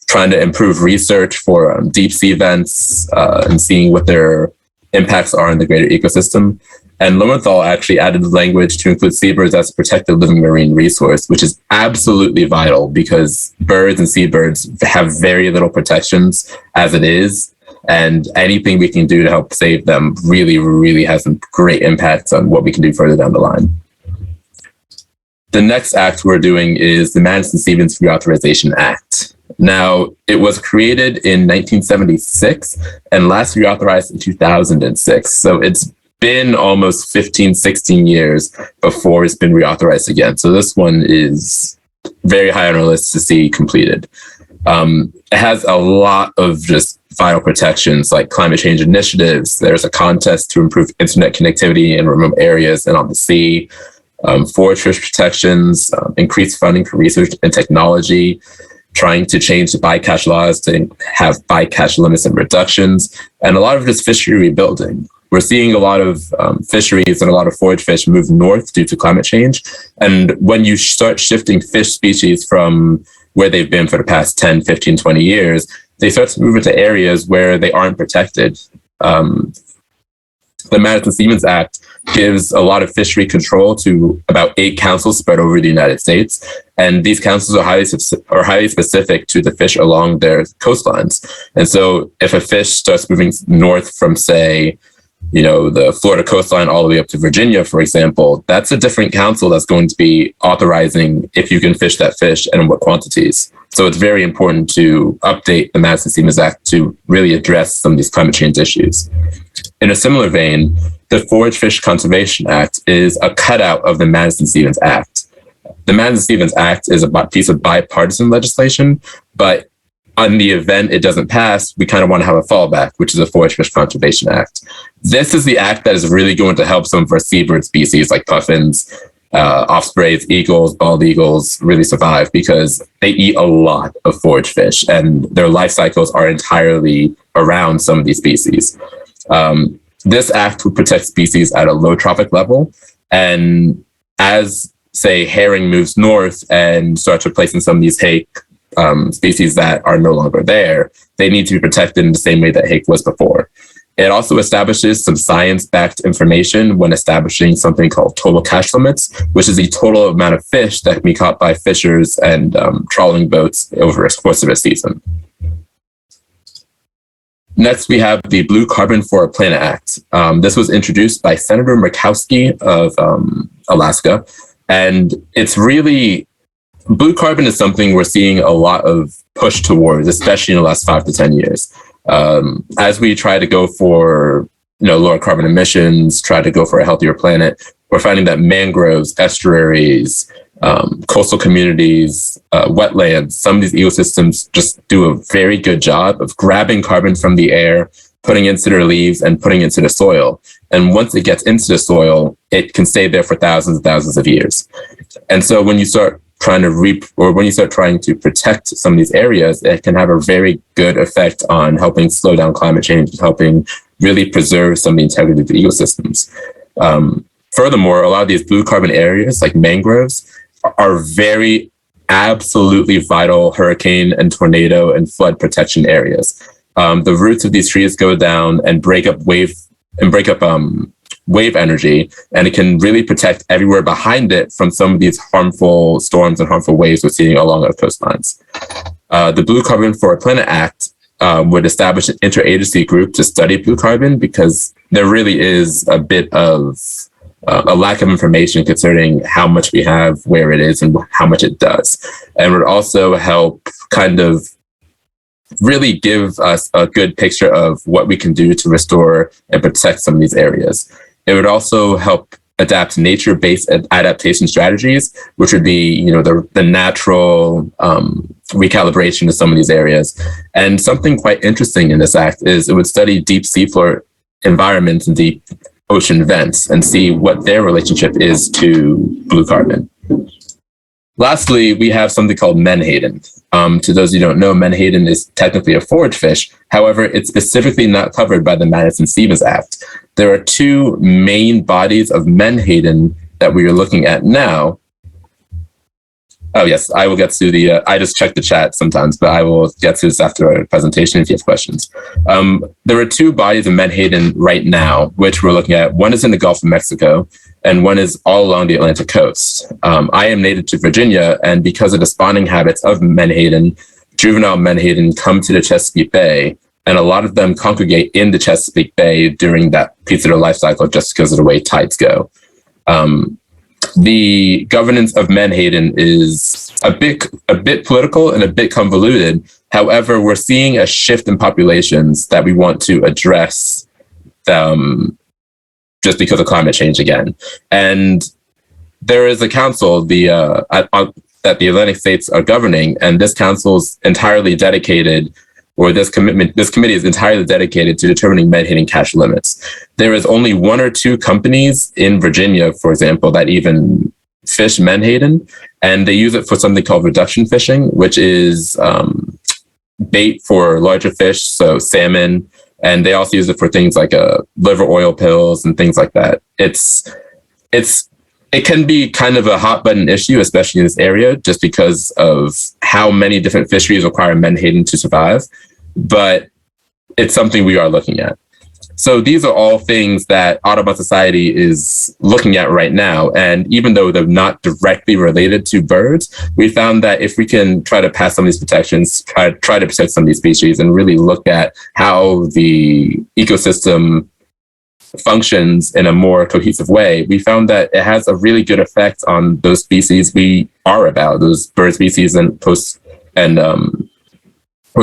trying to improve research for deep sea vents and seeing what their impacts are in the greater ecosystem. And Lowenthal actually added the language to include seabirds as a protected living marine resource, which is absolutely vital because birds and seabirds have very little protections as it is. And anything we can do to help save them really, really has a great impact on what we can do further down the line. The next act we're doing is the Madison Stevens Reauthorization Act. Now, it was created in 1976 and last reauthorized in 2006. So it's been almost 15, 16 years before it's been reauthorized again. So this one is very high on our list to see completed. It has a lot of just vital protections like climate change initiatives. There's a contest to improve internet connectivity in remote areas and on the sea, forage fish protections, increased funding for research and technology, trying to change the bycatch laws to have bycatch limits and reductions, and a lot of just fishery rebuilding. We're seeing a lot of fisheries and a lot of forage fish move north due to climate change. And when you start shifting fish species from where they've been for the past 10, 15, 20 years, they start to move into areas where they aren't protected. The Madison Stevens Act gives a lot of fishery control to about 8 councils spread over the United States. And these councils are highly specific to the fish along their coastlines. And so if a fish starts moving north from, say, the Florida coastline all the way up to Virginia, for example, that's a different council that's going to be authorizing if you can fish that fish and in what quantities. So it's very important to update the Madison Stevens Act to really address some of these climate change issues. In a similar vein, the Forage Fish Conservation Act is a cutout of the Madison Stevens Act. The Madison Stevens Act is a piece of bipartisan legislation, but on the event it doesn't pass, we kind of want to have a fallback, which is a Forage Fish Conservation Act. This is the act that is really going to help some of our seabird species like puffins, ospreys, eagles, bald eagles really survive because they eat a lot of forage fish and their life cycles are entirely around some of these species. This act would protect species at a low trophic level. And as, say, herring moves north and starts replacing some of these hake species that are no longer there, they need to be protected in the same way that hake was before. It also establishes some science-backed information when establishing something called total catch limits, which is the total amount of fish that can be caught by fishers and trawling boats over the course of a season. Next, we have the Blue Carbon for a Planet Act. This was introduced by Senator Murkowski of Alaska, and it's really blue carbon is something we're seeing a lot of push towards, especially in the last 5 to 10 years. As we try to go for lower carbon emissions, try to go for a healthier planet, we're finding that mangroves, estuaries, coastal communities, wetlands, some of these ecosystems just do a very good job of grabbing carbon from the air, putting it into their leaves and putting it into the soil. And once it gets into the soil, it can stay there for thousands and thousands of years. And so when you start trying to protect some of these areas, it can have a very good effect on helping slow down climate change, helping really preserve some of the integrity of the ecosystems. Furthermore, a lot of these blue carbon areas like mangroves are very absolutely vital hurricane and tornado and flood protection areas. The roots of these trees go down and break up wave energy, and it can really protect everywhere behind it from some of these harmful storms and harmful waves we're seeing along our coastlines. The Blue Carbon for a Planet Act would establish an interagency group to study blue carbon because there really is a bit of a lack of information concerning how much we have, where it is, and how much it does. And would also help kind of really give us a good picture of what we can do to restore and protect some of these areas. It would also help adapt nature-based adaptation strategies, which would be, the natural recalibration of some of these areas. And something quite interesting in this act is it would study deep seafloor environments and deep ocean vents and see what their relationship is to blue carbon. Lastly, we have something called Menhaden. To those who don't know, Menhaden is technically a forage fish. However, it's specifically not covered by the Madison Stevens Act. There are 2 main bodies of Menhaden that we are looking at now. Oh, yes, I will get to I just check the chat sometimes, but I will get to this after our presentation if you have questions. There are 2 bodies of Menhaden right now, which we're looking at. One is in the Gulf of Mexico, and one is all along the Atlantic coast. I am native to Virginia, and because of the spawning habits of Menhaden, juvenile Menhaden come to the Chesapeake Bay And a lot of them congregate in the Chesapeake Bay during that piece of their life cycle just because of the way tides go. The governance of Menhaden is a bit political and a bit convoluted. However, we're seeing a shift in populations that we want to address just because of climate change again. And there is a council that the Atlantic states are governing, and this council's entirely dedicated, or this committee is entirely dedicated to determining menhaden catch limits. There is only 1 or 2 companies in Virginia, for example, that even fish menhaden, and they use it for something called reduction fishing, which is bait for larger fish, so salmon, and they also use it for things like liver oil pills and things like that. It can be kind of a hot button issue, especially in this area, just because of how many different fisheries require menhaden to survive. But it's something we are looking at. So these are all things that Audubon Society is looking at right now. And even though they're not directly related to birds, we found that if we can try to pass some of these protections, try to protect some of these species and really look at how the ecosystem functions in a more cohesive way, we found that it has a really good effect on those species we are about, those bird species or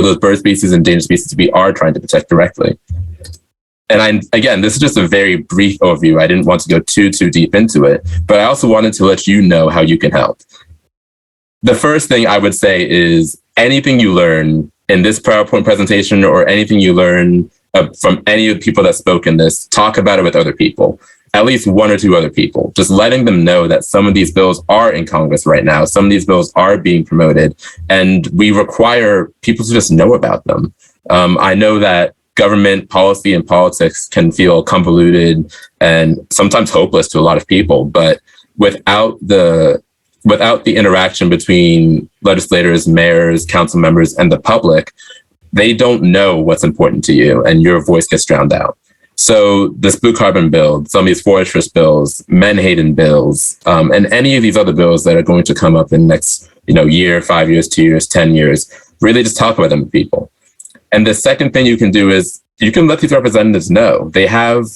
those bird species and endangered species we are trying to protect directly. And again, this is just a very brief overview. I didn't want to go too deep into it, but I also wanted to let you know how you can help. The first thing I would say is anything you learn in this PowerPoint presentation or anything you learn from any of the people that spoke in this, talk about it with other people, at least 1 or 2 other people, just letting them know that some of these bills are in Congress right now. Some of these bills are being promoted, and we require people to just know about them. I know that government policy and politics can feel convoluted and sometimes hopeless to a lot of people, but without the interaction between legislators, mayors, council members, and the public, they don't know what's important to you, and your voice gets drowned out. So this blue carbon bill, some of these forage fish bills, menhaden bills, and any of these other bills that are going to come up in the next year, 5 years, 2 years, 10 years, really just talk about them with people. And the second thing you can do is you can let these representatives know. They have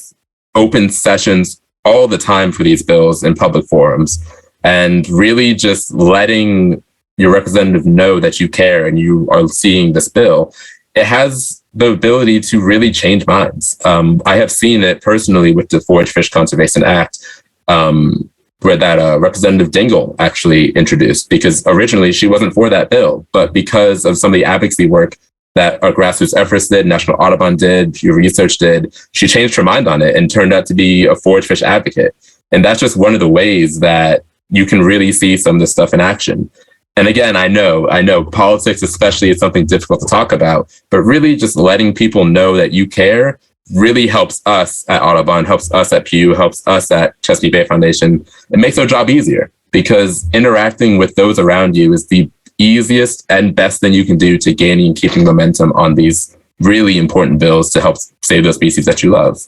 open sessions all the time for these bills in public forums, and really just letting your representative know that you care and you are seeing this bill, it has the ability to really change minds. I have seen it personally with the Forage Fish Conservation Act, where that Representative Dingell actually introduced, because originally she wasn't for that bill, but because of some of the advocacy work that our grassroots efforts did, National Audubon did, Pew Research did, she changed her mind on it and turned out to be a forage fish advocate. And that's just one of the ways that you can really see some of this stuff in action. And again, I know politics especially is something difficult to talk about, but really just letting people know that you care really helps us at Audubon, helps us at Pew, helps us at Chesapeake Bay Foundation. It makes our job easier, because interacting with those around you is the easiest and best thing you can do to gaining and keeping momentum on these really important bills to help save those species that you love.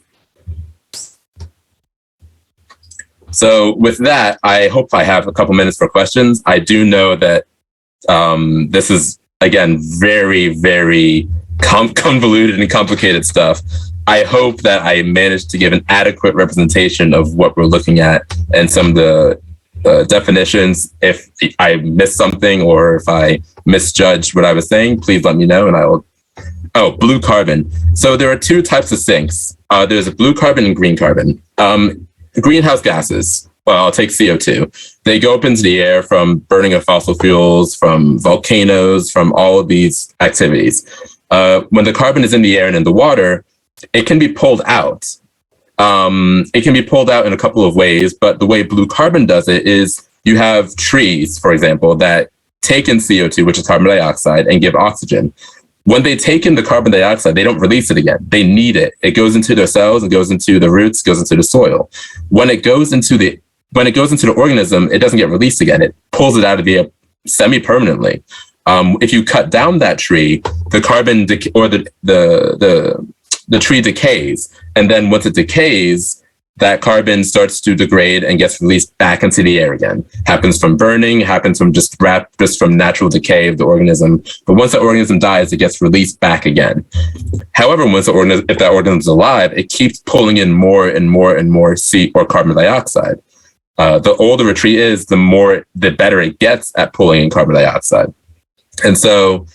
So with that, I hope I have a couple minutes for questions. I do know that this is, again, very, very convoluted and complicated stuff. I hope that I managed to give an adequate representation of what we're looking at and some of the definitions. If I missed something or if I misjudged what I was saying, please let me know and I will. Oh, blue carbon. So there are 2 types of sinks. There's blue carbon and green carbon. Greenhouse gases, well, I'll take CO2. They go up into the air from burning of fossil fuels, from volcanoes, from all of these activities. When the carbon is in the air and in the water, it can be pulled out. It can be pulled out in a couple of ways, but the way blue carbon does it is you have trees, for example, that take in CO2, which is carbon dioxide, and give oxygen. When they take in the carbon dioxide, they don't release it again. They need it. It goes into their cells, it goes into the roots, goes into the soil. When it goes into the organism, it doesn't get released again. It pulls it out of the air semi-permanently. If you cut down that tree, the carbon the tree decays, and then once it decays, that carbon starts to degrade and gets released back into the air again. Happens from burning, happens from just from natural decay of the organism. But once the organism dies, it gets released back again. However, if that organism is alive, it keeps pulling in more and more and more carbon dioxide. The older a tree is, the better it gets at pulling in carbon dioxide. And so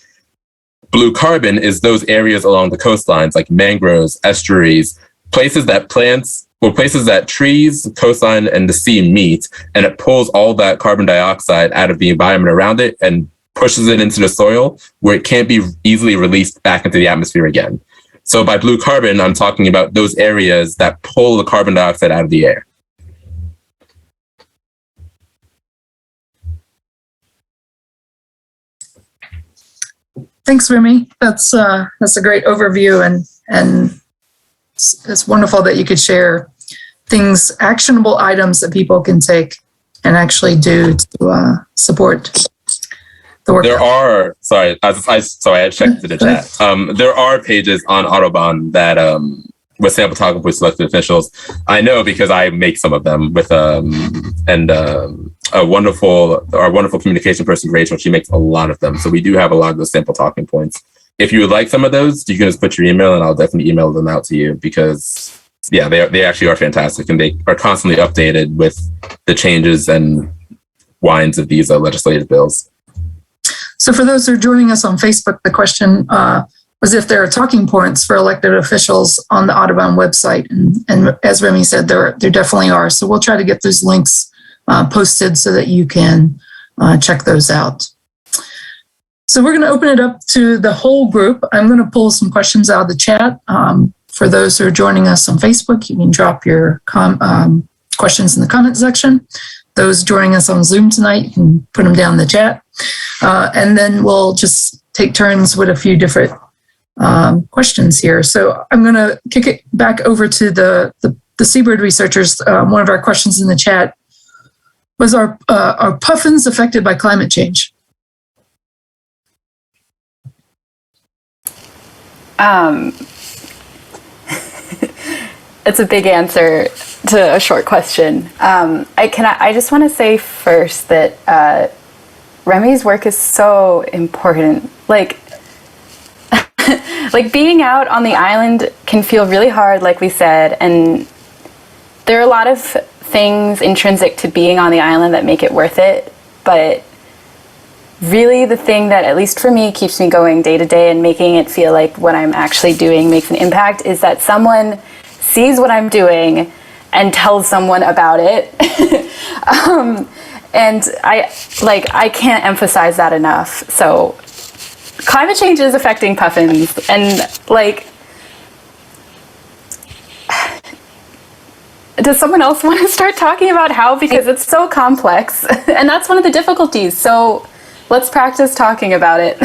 blue carbon is those areas along the coastlines, like mangroves, estuaries, places that trees, coastline, and the sea meet, and it pulls all that carbon dioxide out of the environment around it and pushes it into the soil where it can't be easily released back into the atmosphere again. So by blue carbon, I'm talking about those areas that pull the carbon dioxide out of the air. Thanks, Remy. That's a great overview, and it's wonderful that you could share things, actionable items that people can take and actually do to support the work. There are, sorry, I checked the chat. There are pages on Audubon that with sample talking with selected officials. I know because I make some of them with our wonderful communication person, Rachel. She makes a lot of them. So we do have a lot of those sample talking points. If you would like some of those, you can just put your email and I'll definitely email them out to you because, yeah, they actually are fantastic and they are constantly updated with the changes and winds of these legislative bills. So for those who are joining us on Facebook, the question was if there are talking points for elected officials on the Audubon website. And as Remy said, there definitely are. So we'll try to get those links posted so that you can check those out. So we're going to open it up to the whole group. I'm going to pull some questions out of the chat. For those who are joining us on Facebook, you can drop your questions in the comment section. Those joining us on Zoom tonight, you can put them down in the chat. And then we'll just take turns with a few different questions here. So I'm going to kick it back over to the Seabird researchers. One of our questions in the chat was, are puffins affected by climate change? It's a big answer to a short question. I just want to say first that Remy's work is so important. Like being out on the island can feel really hard, like we said, and there are a lot of things intrinsic to being on the island that make it worth it, but really the thing that, at least for me, keeps me going day to day and making it feel like what I'm actually doing makes an impact is that someone sees what I'm doing and tells someone about it. And I can't emphasize that enough. So climate change is affecting puffins, and does someone else want to start talking about how? Because it's so complex and that's one of the difficulties. So let's practice talking about it.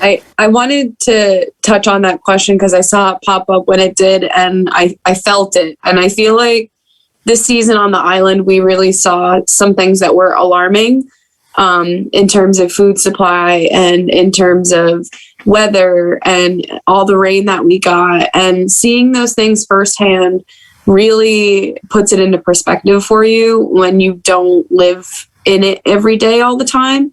I wanted to touch on that question because I saw it pop up when it did, and I felt it. And I feel like this season on the island, we really saw some things that were alarming in terms of food supply and in terms of weather and all the rain that we got. And seeing those things firsthand really puts it into perspective for you when you don't live in it every day all the time.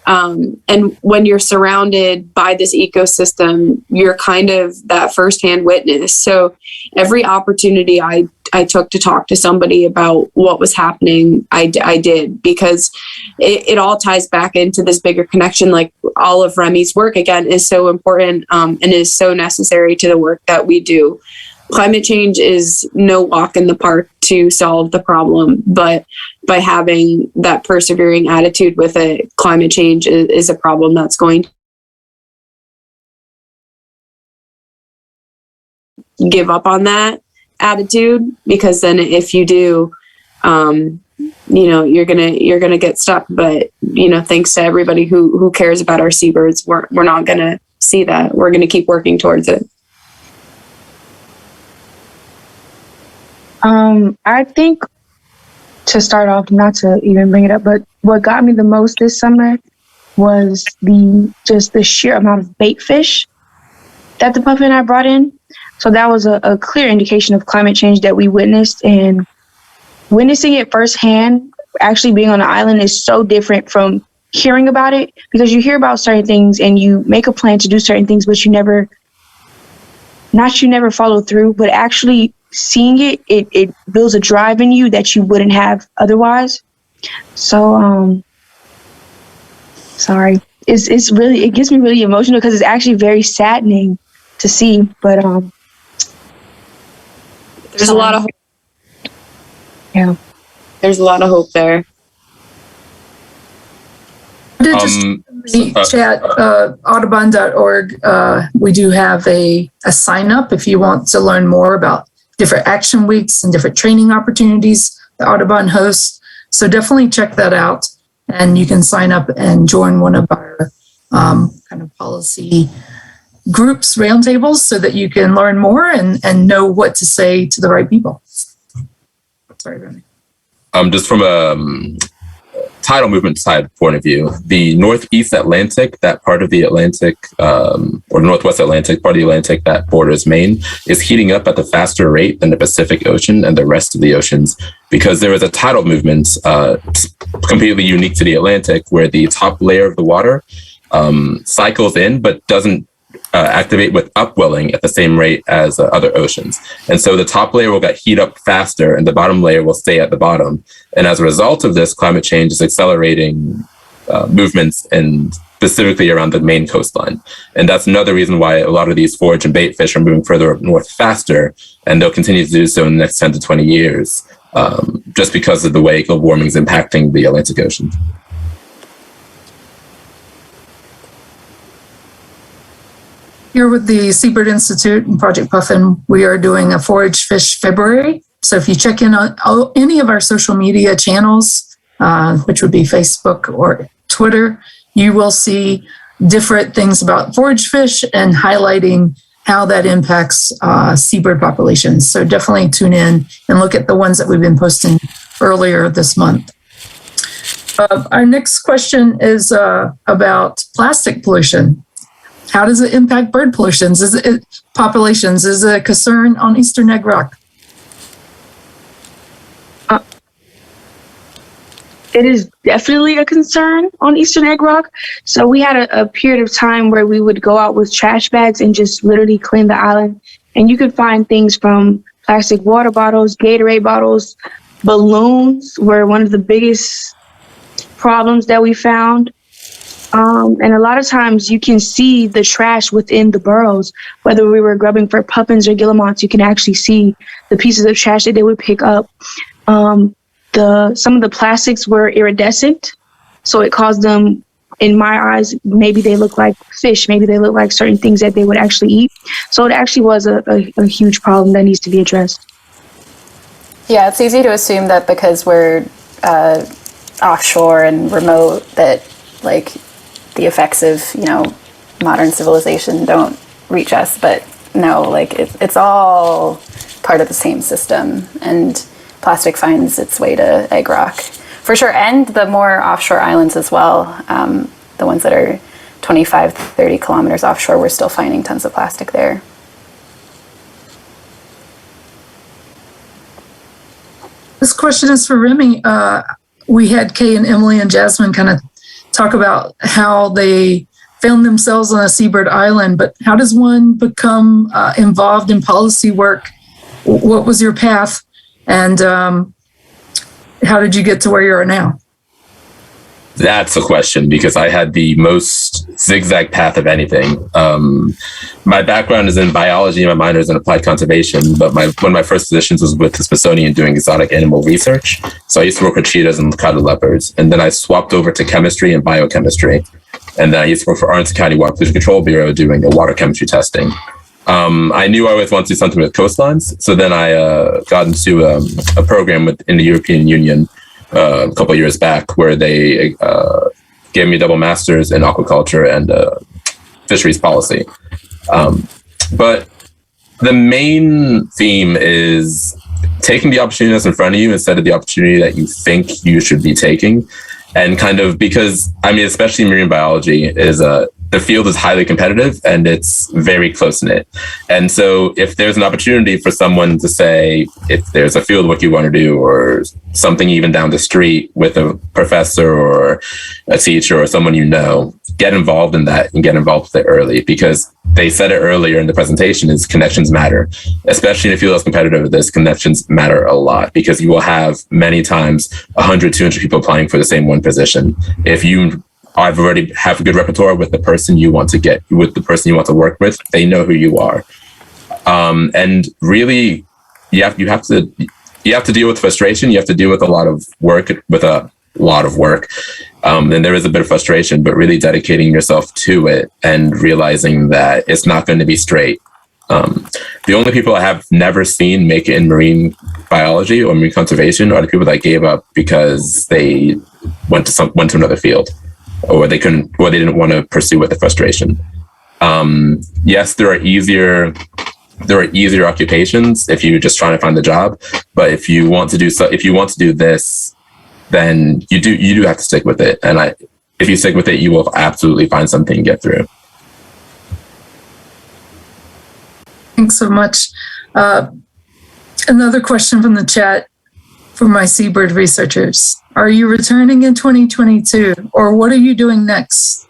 And when you're surrounded by this ecosystem, you're kind of that firsthand witness. So every opportunity I took to talk to somebody about what was happening, I did, because it all ties back into this bigger connection. Like all of Remy's work, again, is so important and is so necessary to the work that we do. Climate change is no walk in the park to solve the problem, but by having that persevering attitude with it, climate change is a problem that's going to give up on that attitude, because then if you do, you're gonna get stuck. But thanks to everybody who cares about our seabirds, we're not gonna see that. We're gonna keep working towards it. I think, to start off, not to even bring it up, but what got me the most this summer was the sheer amount of bait fish that the puffin I brought in. So that was a clear indication of climate change that we witnessed, and witnessing it firsthand, actually being on the island, is so different from hearing about it, because you hear about certain things and you make a plan to do certain things, but you never follow through. But actually seeing it builds a drive in you that you wouldn't have otherwise. So sorry, it's really, it gets me really emotional because it's actually very saddening to see. But There's a lot of hope. Yeah. There's a lot of hope there. Just in the chat, audubon.org, we do have a sign up if you want to learn more about different action weeks and different training opportunities that Audubon hosts. So definitely check that out, and you can sign up and join one of our kind of policy groups, roundtables, so that you can learn more and know what to say to the right people. Sorry, Remy. Just from a tidal movement side point of view, the Northeast Atlantic, that part of the Atlantic, or Northwest Atlantic, part of the Atlantic that borders Maine, is heating up at a faster rate than the Pacific Ocean and the rest of the oceans, because there is a tidal movement completely unique to the Atlantic, where the top layer of the water cycles in but doesn't activate with upwelling at the same rate as other oceans. And so the top layer will get heat up faster and the bottom layer will stay at the bottom. And as a result of this, climate change is accelerating movements, and specifically around the Maine coastline. And that's another reason why a lot of these forage and bait fish are moving further up north faster, and they'll continue to do so in the next 10 to 20 years, just because of the way global warming is impacting the Atlantic Ocean. Here with the Seabird Institute and Project Puffin, we are doing a Forage Fish February. So if you check in on any of our social media channels, which would be Facebook or Twitter, you will see different things about forage fish and highlighting how that impacts seabird populations. So definitely tune in and look at the ones that we've been posting earlier this month. Our next question is about plastic pollution. How does it impact bird populations? Is it a concern on Eastern Egg Rock? It is definitely a concern on Eastern Egg Rock. So we had a period of time where we would go out with trash bags and just literally clean the island. And you could find things from plastic water bottles, Gatorade bottles, balloons were one of the biggest problems that we found. And a lot of times you can see the trash within the burrows. Whether we were grubbing for puffins or guillemots, you can actually see the pieces of trash that they would pick up. Some of the plastics were iridescent, so it caused them, in my eyes, maybe they look like fish, maybe they look like certain things that they would actually eat. So it actually was a huge problem that needs to be addressed. Yeah, it's easy to assume that because we're offshore and remote, that like the effects of, modern civilization don't reach us. But no, like it's all part of the same system, and plastic finds its way to Egg Rock for sure, and the more offshore islands as well. The ones that are 25, 30 kilometers offshore, we're still finding tons of plastic there. This question is for Remy. We had Kay and Emily and Jasmine kind of talk about how they found themselves on a seabird island, but how does one become involved in policy work? What was your path? And how did you get to where you are now? That's a question, because I had the most zigzag path of anything. My background is in biology and my minor is in applied conservation, but one of my first positions was with the Smithsonian doing exotic animal research. So I used to work with cheetahs and clouded leopards, and then I swapped over to chemistry and biochemistry. And then I used to work for Arlington County Water Pollution Control Bureau doing water chemistry testing. I knew I always wanted to do something with coastlines, so then I got into a program in the European Union a couple of years back, where they gave me a double master's in aquaculture and fisheries policy. But the main theme is taking the opportunity that's in front of you instead of the opportunity that you think you should be taking. And kind of, because, especially marine biology is the field is highly competitive and it's very close knit. And so if there's an opportunity for someone to say, if there's a field work you want to do, or something even down the street with a professor or a teacher or someone you know, get involved in that and get involved with it early, because they said it earlier in the presentation, is connections matter, especially in a field as competitive as this. Connections matter a lot, because you will have many times 100, 200 people applying for the same one position. If you already have a good repertoire with the person you want to work with, they know who you are. And really, you have to deal with frustration. You have to deal with a lot of work, and there is a bit of frustration, but really dedicating yourself to it and realizing that it's not going to be straight. The only people I have never seen make it in marine biology or marine conservation are the people that gave up because they went to another field, or they didn't want to pursue with the frustration. Yes, there are easier occupations if you're just trying to find the job, but if you want to do this, then you do have to stick with it. And if you stick with it, you will absolutely find something to get through. Thanks so much. Another question from the chat for my Seabird researchers. Are you returning in 2022, or what are you doing next?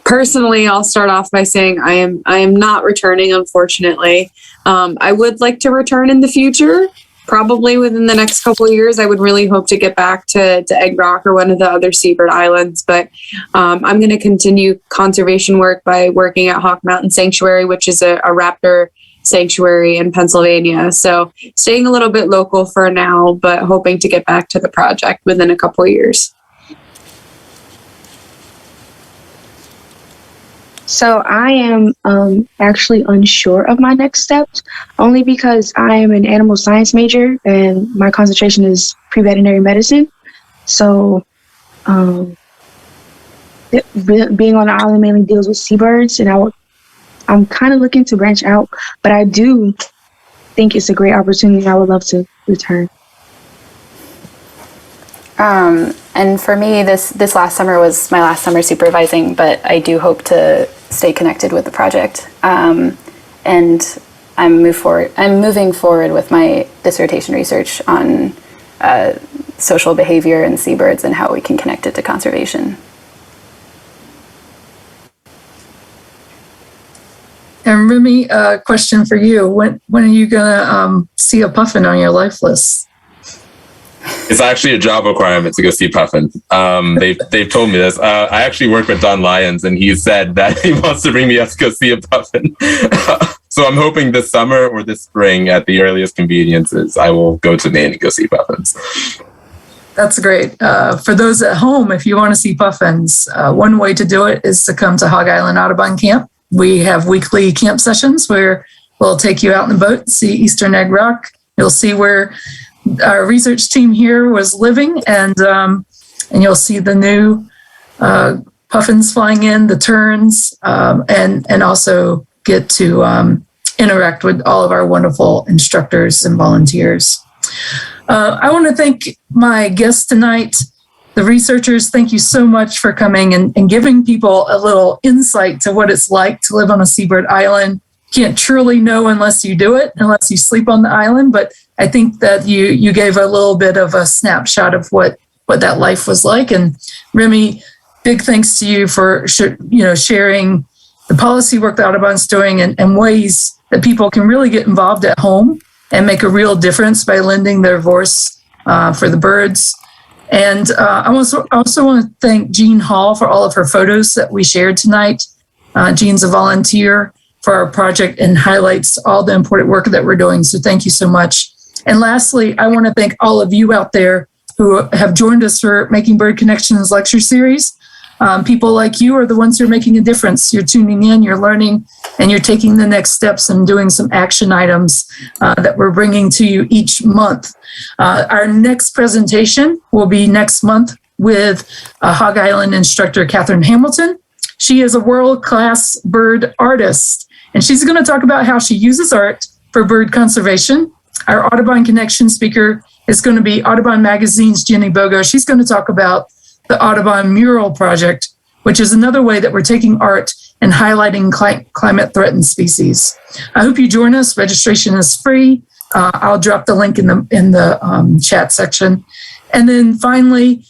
Personally, I'll start off by saying I am not returning, unfortunately. I would like to return in the future. Probably within the next couple of years, I would really hope to get back to Egg Rock or one of the other Seabird islands. But I'm going to continue conservation work by working at Hawk Mountain Sanctuary, which is a raptor sanctuary in Pennsylvania. So staying a little bit local for now, but hoping to get back to the project within a couple of years. So I am actually unsure of my next steps, only because I am an animal science major and my concentration is pre-veterinary medicine. So being on the island mainly deals with seabirds, and I'm kind of looking to branch out, but I do think it's a great opportunity. I would love to return. And for me, this last summer was my last summer supervising, but I do hope to stay connected with the project. And I'm moving forward with my dissertation research on social behavior in seabirds and how we can connect it to conservation. And Remy, a question for you. When are you gonna see a puffin on your life list? It's actually a job requirement to go see Puffin. They've told me this. I actually work with Don Lyons, and he said that he wants to bring me up to go see a Puffin. So I'm hoping this summer or this spring, at the earliest conveniences, I will go to Maine and go see Puffins. That's great. For those at home, if you want to see puffins, one way to do it is to come to Hog Island Audubon Camp. We have weekly camp sessions where we'll take you out in the boat, see Eastern Egg Rock. You'll see where our research team here was living, and you'll see the new puffins flying in, the terns, and also get to interact with all of our wonderful instructors and volunteers. I want to thank my guests tonight, the researchers. Thank you so much for coming and giving people a little insight to what it's like to live on a seabird island. Can't truly know unless you do it, unless you sleep on the island, but I think that you gave a little bit of a snapshot of what that life was like. And Remy, big thanks to you for sharing the policy work that Audubon's doing and ways that people can really get involved at home and make a real difference by lending their voice for the birds. And I also want to thank Jean Hall for all of her photos that we shared tonight. Jean's a volunteer for our project and highlights all the important work that we're doing. So thank you so much. And lastly, I want to thank all of you out there who have joined us for Making Bird Connections lecture series. People like you are the ones who are making a difference. You're tuning in, you're learning, and you're taking the next steps and doing some action items that we're bringing to you each month. Our next presentation will be next month with Hog Island instructor Catherine Hamilton. She is a world-class bird artist, and she's going to talk about how she uses art for bird conservation. Our Audubon Connection speaker is going to be Audubon Magazine's Jenny Bogo. She's going to talk about the Audubon Mural Project, which is another way that we're taking art and highlighting climate-threatened species. I hope you join us. Registration is free. I'll drop the link in the chat section. And then finally,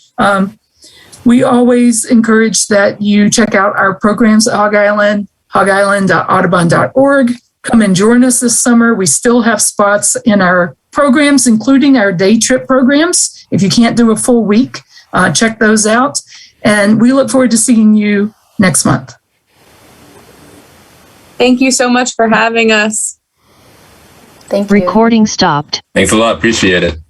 we always encourage that you check out our programs at Hog Island, hogisland.audubon.org. Come and join us this summer. We still have spots in our programs, including our day trip programs. If you can't do a full week, check those out. And we look forward to seeing you next month. Thank you so much for having us. Thank you. Recording stopped. Thanks a lot. Appreciate it.